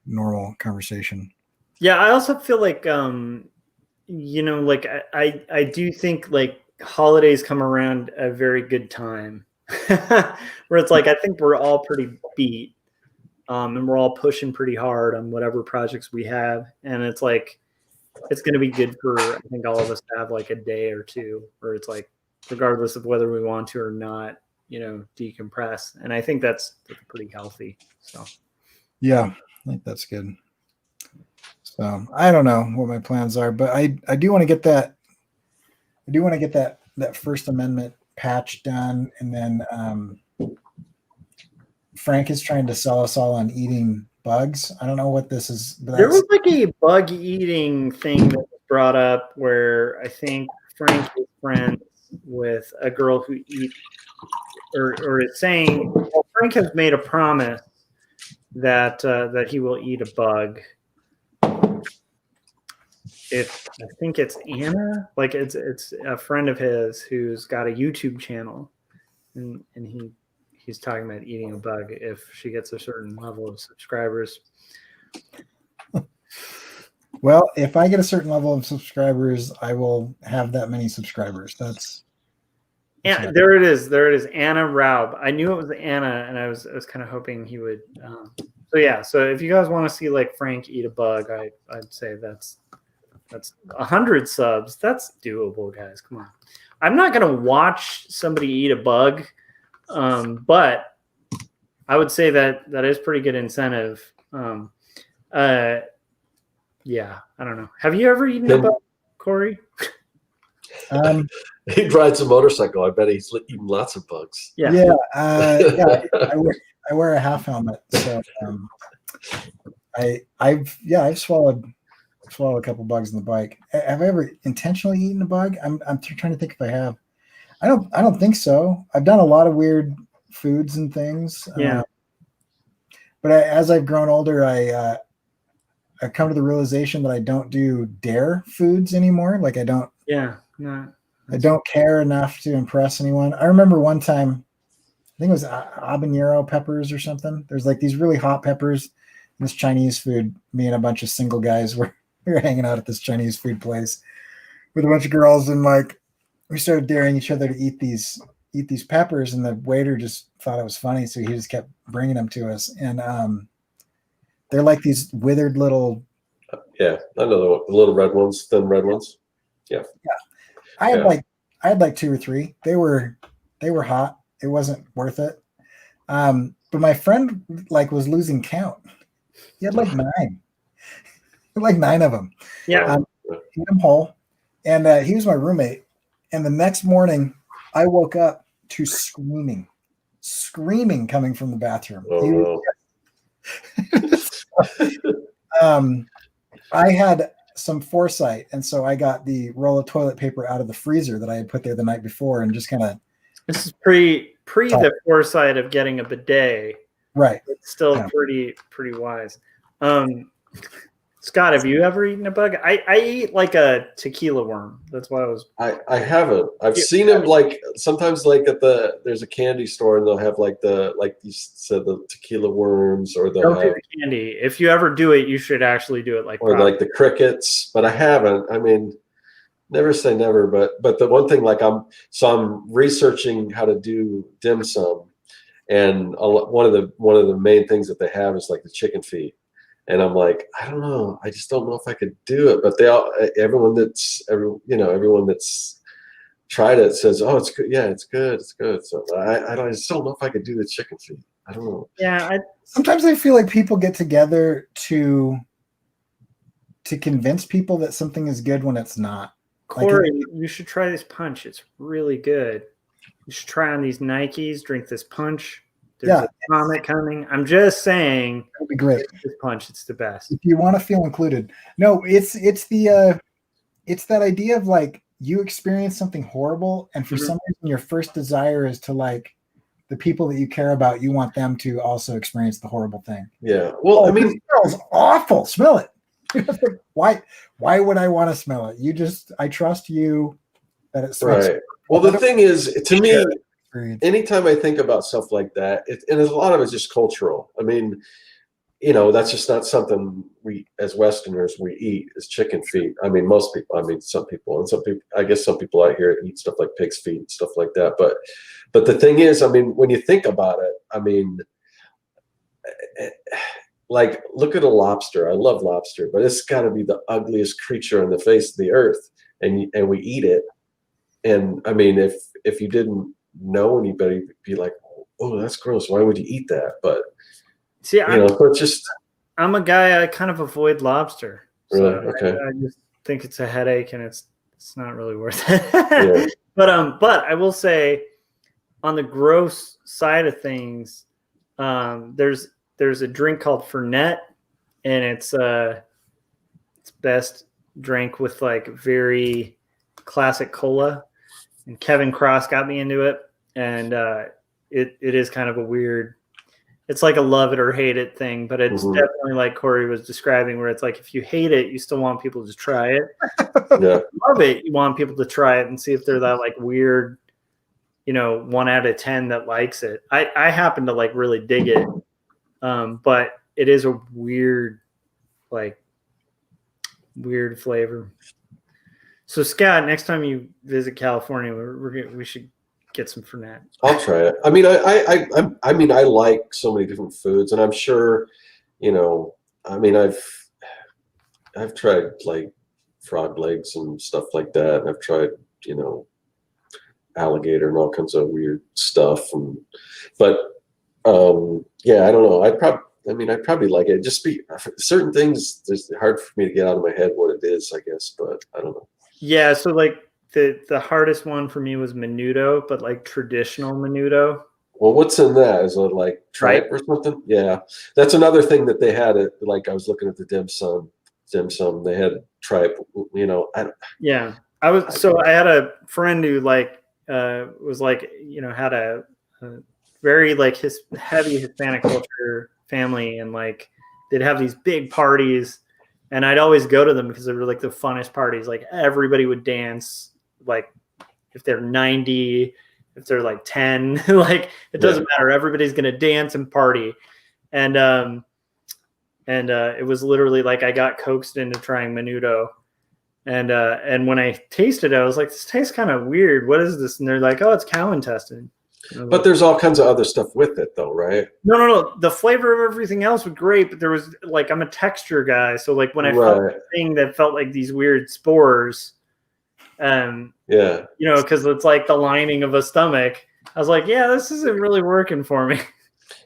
normal conversation. Yeah, I also feel like like I do think like holidays come around a very good time where it's like I think we're all pretty beat and we're all pushing pretty hard on whatever projects we have, and it's like it's going to be good for I think all of us to have like a day or two where it's like regardless of whether we want to or not, decompress, and I think that's pretty healthy. So yeah, I think that's good. So I don't know what my plans are, but I do want to get that. I do want to get that First Amendment patch done, and then Frank is trying to sell us all on eating bugs. I don't know what this is. But there was like a bug eating thing that was brought up where I think Frank is friends with a girl who eats or is saying Frank has made a promise that he will eat a bug. I think it's Anna, like it's a friend of his who's got a YouTube channel, and he's talking about eating a bug if she gets a certain level of subscribers. Well, if I get a certain level of subscribers, I will have that many subscribers. And there it is, Anna Raub. I knew it was Anna, and I was kind of hoping he would. So if you guys want to see like Frank eat a bug, I'd say that's 100 subs. That's doable, guys. Come on. I'm not gonna watch somebody eat a bug, but I would say that is pretty good incentive. Yeah, I don't know. Have you ever eaten a bug, Corey? He rides a motorcycle. I bet he's eaten lots of bugs. Yeah. I wear a half helmet, so I've swallowed a couple bugs on the bike. Have I ever intentionally eaten a bug? I'm trying to think if I have. I don't think so. I've done a lot of weird foods and things. Yeah. But as I've grown older, I've come to the realization that I don't do dare foods anymore. Like I don't. Yeah. No. I don't care enough to impress anyone. I remember one time, I think it was habanero peppers or something. There's like these really hot peppers in this Chinese food. Me and a bunch of single guys we were hanging out at this Chinese food place with a bunch of girls, and like we started daring each other to eat these peppers, and the waiter just thought it was funny, so he just kept bringing them to us. And they're like these withered little. Yeah, I know the little red ones, thin red ones. Yeah. I had like 2 or 3. They were hot. It wasn't worth it. But my friend like was losing count. He had like 9. Like 9 of them. Yeah. Eat them whole. And he was my roommate. And the next morning, I woke up to screaming coming from the bathroom. Oh, I had some foresight, and so I got the roll of toilet paper out of the freezer that I had put there the night before, and just kind of. This is pre the foresight of getting a bidet. Right. It's still pretty wise. Scott, have you ever eaten a bug? I eat like a tequila worm. That's why I haven't. I've seen them like sometimes like there's a candy store and they'll have like you said, the tequila worms, or they'll have the candy. If you ever do it, you should actually do it like like the crickets. But I haven't. I mean, never say never. But the one thing, like I'm researching how to do dim sum, and one of the main things that they have is like the chicken feet. And I'm like, I don't know. I just don't know if I could do it. But everyone that's tried it says, oh, it's good. Yeah, it's good. It's good. So I just don't know if I could do the chicken feet. I don't know. Yeah. Sometimes I feel like people get together to convince people that something is good when it's not. Corey, you should try this punch. It's really good. You should try on these Nikes, drink this punch. There's a comic coming. I'm just saying. That'd be great. This punch, it's the best. If you want to feel included. No, it's that idea of like you experience something horrible, and for some reason your first desire is to like the people that you care about, you want them to also experience the horrible thing. Yeah. Well, I mean, it smells awful. Smell it. Why would I want to smell it? I trust you that it smells. Right. Well, the thing is, to me, anytime I think about stuff like that, and a lot of it's just cultural. I mean, that's just not something we, as Westerners, we eat is chicken feet. I mean, most people. I mean, some people, I guess some people out here eat stuff like pig's feet and stuff like that. But the thing is, I mean, when you think about it, I mean, like look at a lobster. I love lobster, but it's got to be the ugliest creature on the face of the earth, and we eat it. And I mean, if you didn't know anybody, be like, oh, that's gross. Why would you eat that? But see, I'm a guy. I kind of avoid lobster. Really? So okay. I just think it's a headache, and it's not really worth it. Yeah. But I will say, on the gross side of things, there's a drink called Fernet, and it's best drank with like very classic cola. And Kevin Cross got me into it, and it is kind of a weird. It's like a love it or hate it thing, but it's definitely like Corey was describing, where it's like if you hate it, you still want people to try it. Yeah. Love it, you want people to try it and see if they're that like weird, 1 out of 10 that likes it. I happen to like really dig it, but it is a weird flavor. So Scott, next time you visit California, we should get some Fernet. I'll try it. I mean, I mean, I like so many different foods, and I'm sure, I mean, I've tried like frog legs and stuff like that. And I've tried, alligator and all kinds of weird stuff. But yeah, I don't know. I'd probably like it. Just certain things. It's hard for me to get out of my head what it is, I guess. But I don't know. Yeah, so like the hardest one for me was menudo, but like traditional menudo. Well, what's in that? Is it like tripe or something? Yeah, that's another thing that they had. Like I was looking at the dim sum. They had tripe. I had a friend who was like had a very like his heavy Hispanic culture family, and like they'd have these big parties. And I'd always go to them because they were like the funnest parties. Like everybody would dance. Like if they're 90, if they're like 10, like it doesn't matter. Everybody's gonna dance and party. And it was literally like I got coaxed into trying menudo. And when I tasted it, I was like, this tastes kind of weird. What is this? And they're like, oh, it's cow intestine. But there's all kinds of other stuff with it, though, right? No. The flavor of everything else was great, but there was like I'm a texture guy, so like when I felt a thing that felt like these weird spores, because it's like the lining of a stomach. I was like, yeah, this isn't really working for me.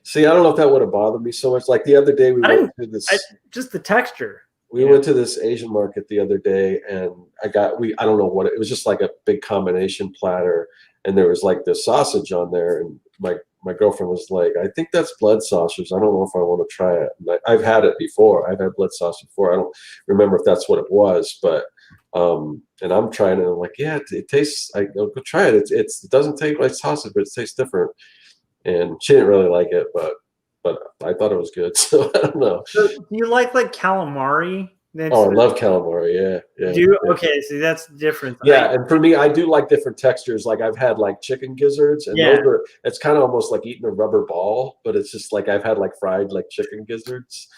See, I don't know if that would have bothered me so much. Like the other day, we went to this. Just the texture. We went to this Asian market the other day, and I don't know what it was, just like a big combination platter. And there was like the sausage on there, and my my girlfriend was like, I think that's blood sausage. I don't know if I want to try it. And I've had it before. I've had blood sausage before. I don't remember if that's what it was, but and I'm trying it. And I'm like, yeah, it tastes. I'll go try it. It doesn't taste like sausage, but it tastes different. And she didn't really like it, but I thought it was good. So I don't know. So do you like calamari? Oh, I love calamari. Yeah. Do you? Okay, see, that's different. Yeah, and for me, I do like different textures. Like I've had like chicken gizzards, and those are, it's kind of almost like eating a rubber ball, but it's just like I've had like fried like chicken gizzards.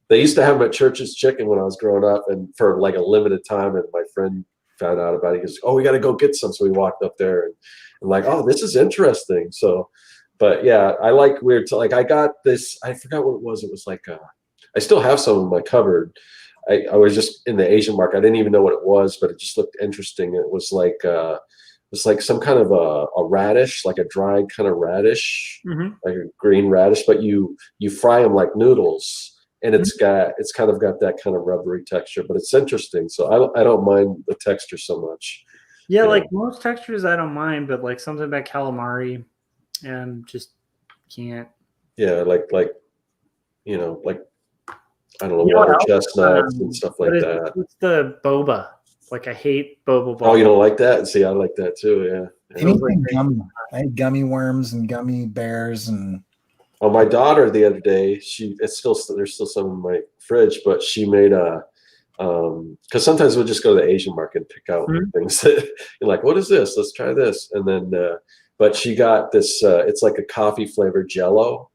They used to have them at Church's Chicken when I was growing up, and for like a limited time. And my friend found out about it. He goes, "Oh, we got to go get some." So we walked up there, and I'm like, "Oh, this is interesting." So, but yeah, I like weird. Like I got this. I forgot what it was. It was like I still have some in my cupboard. I was just in the Asian market. I didn't even know what it was, but it just looked interesting. It was like some kind of a radish, like a dried kind of radish, like a green radish. But you fry them like noodles, and it's kind of got that kind of rubbery texture. But it's interesting. So I don't mind the texture so much. Yeah, like most textures I don't mind, but like something about calamari, just can't. Yeah, like I don't know, water chestnuts and stuff like that. It's the boba. Like I hate boba balls. Oh, you don't like that? See, I like that too. Yeah. Anything gummy. I had gummy worms and gummy bears and. Oh, my daughter the other day, there's still some in my fridge, but she made because sometimes we'll just go to the Asian market and pick out things that you're like, what is this? Let's try this. And then, but she got this. It's like a coffee flavored Jello.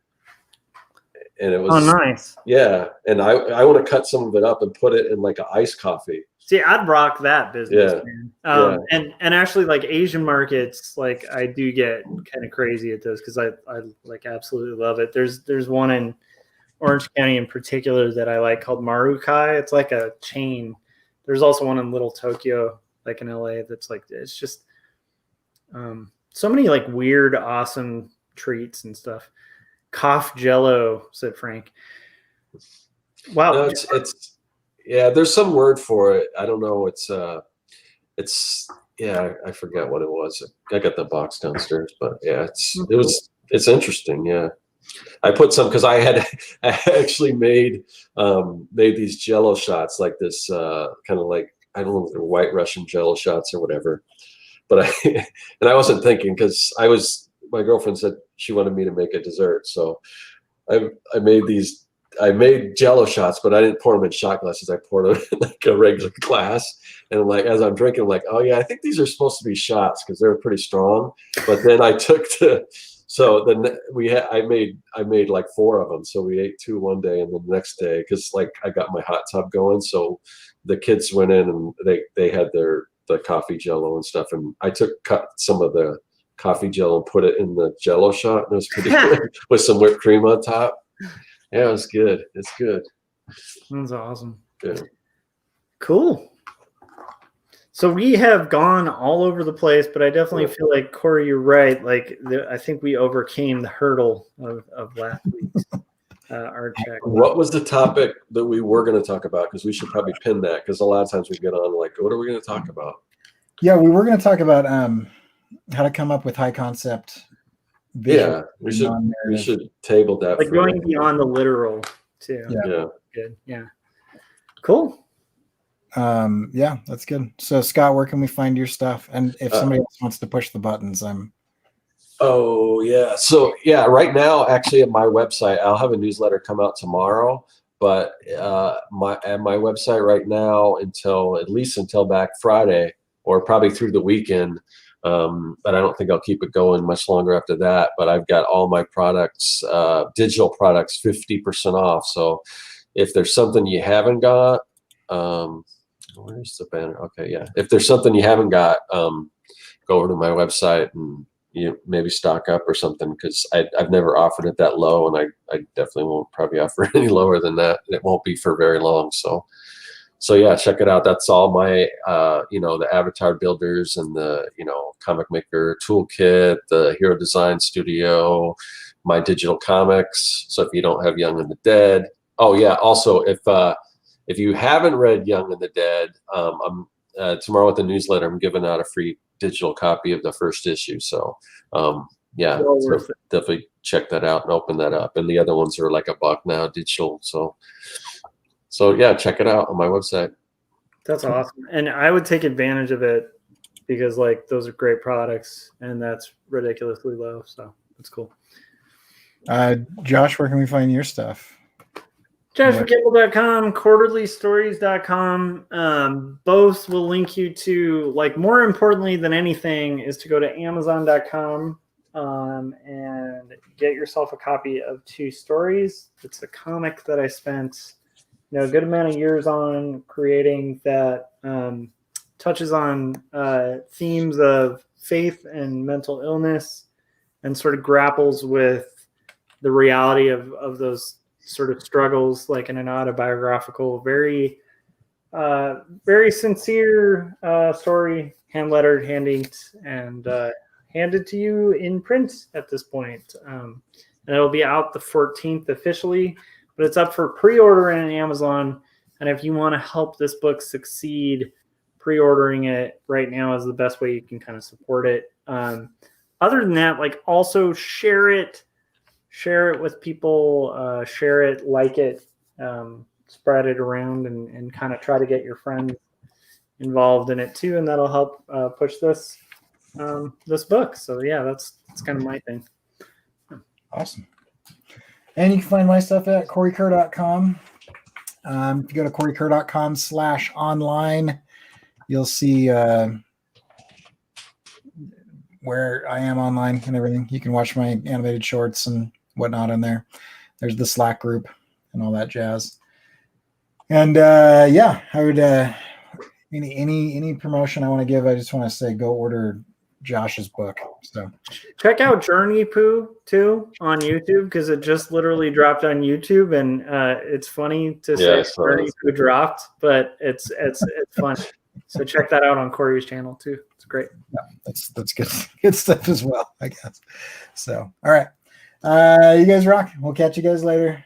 And it was nice. Yeah, and I want to cut some of it up and put it in like an iced coffee. See, I'd rock that business, man. Yeah. And actually, like Asian markets, like I do get kind of crazy at those because I like absolutely love it. There's one in Orange County in particular that I like called Marukai. It's like a chain. There's also one in Little Tokyo, like in LA. That's like it's just so many like weird, awesome treats and stuff. Cough Jello, said Frank. Wow. No, it's there's some word for it. I don't know. It's I forget what it was. I got the box downstairs, but yeah, it's interesting. Yeah. I put some because I actually made these Jello shots like this kind of like, I don't know if they're White Russian Jello shots or whatever, but I wasn't thinking because my girlfriend said she wanted me to make a dessert. So I made Jello shots, but I didn't pour them in shot glasses. I poured them in like a regular glass. And like, as I'm drinking, I'm like, oh yeah, I think these are supposed to be shots because they're pretty strong. But then I I made like 4 of them. So we ate 2 one day and then the next day, cause like I got my hot tub going. So the kids went in and they had the coffee Jello and stuff. And I cut some of the coffee Jello and put it in the Jello shot, and it was pretty good with some whipped cream on top. Yeah, it was good. It's good. That's awesome. Good. Cool. So we have gone all over the place, but I definitely feel like, Corey, you're right. Like I think we overcame the hurdle of last week's art check. What was the topic that we were going to talk about? Because we should probably pin that, because a lot of times we get on like, what are we going to talk about? Yeah, we were going to talk about how to come up with high concept. Yeah, we should table that. Like going beyond the literal too. Yeah. Good. Yeah. Cool. Yeah, that's good. So Scott, where can we find your stuff? And if somebody else wants to push the buttons, Oh yeah. So yeah, right now, actually, at my website, I'll have a newsletter come out tomorrow. But at my website right now, at least until back Friday, or probably through the weekend. But I don't think I'll keep it going much longer after that. But I've got all my products, digital products, 50% off. So if there's something you haven't got, where's the banner? Okay, yeah. If there's something you haven't got, go over to my website and you maybe stock up or something, because I've never offered it that low, and I definitely won't probably offer it any lower than that. It won't be for very long. So yeah, check it out. That's all my, the avatar builders and the, comic maker toolkit, the Hero Design Studio, my digital comics. So if you don't have Young and the Dead. Oh yeah. Also, if you haven't read Young and the Dead, I'm tomorrow with the newsletter, I'm giving out a free digital copy of the first issue. So Yeah, Well so worth it. definitely check that out and open that up. And the other ones are like $1 now, digital. So yeah, check it out on my website. That's awesome. And I would take advantage of it because like those are great products and that's ridiculously low. So that's cool. Josh, where can we find your stuff? JoshMcCampbell.com, quarterlystories.com. Both will link you to, like, more importantly than anything is to go to Amazon.com and get yourself a copy of Two Stories. It's a comic that I spent a good amount of years on creating that touches on themes of faith and mental illness and sort of grapples with the reality of those sort of struggles, like in an autobiographical, very sincere story, hand lettered, hand inked, and handed to you in print at this point. And it'll be out the 14th officially, but it's up for pre-order in Amazon. And if you want to help this book succeed, pre-ordering it right now is the best way you can kind of support it. Other than that, like, also share it with people, share it, like it, spread it around, and kind of try to get your friends involved in it too, and that'll help push this book. So yeah, that's kind of my thing. Awesome. And you can find my stuff at CoreyKerr.com. If you go to CoreyKerr.com/online, you'll see where I am online and everything. You can watch my animated shorts and whatnot in there. There's the Slack group and all that jazz. And yeah, I would any promotion I want to give, I just want to say go order Josh's book. So check out Journey Poo too on YouTube, because it just literally dropped on YouTube, and it's funny to say Journey Poo dropped, but it's funny. So check that out on Corey's channel too. It's great. Yeah, that's good stuff as well, I guess. So all right. You guys rock. We'll catch you guys later.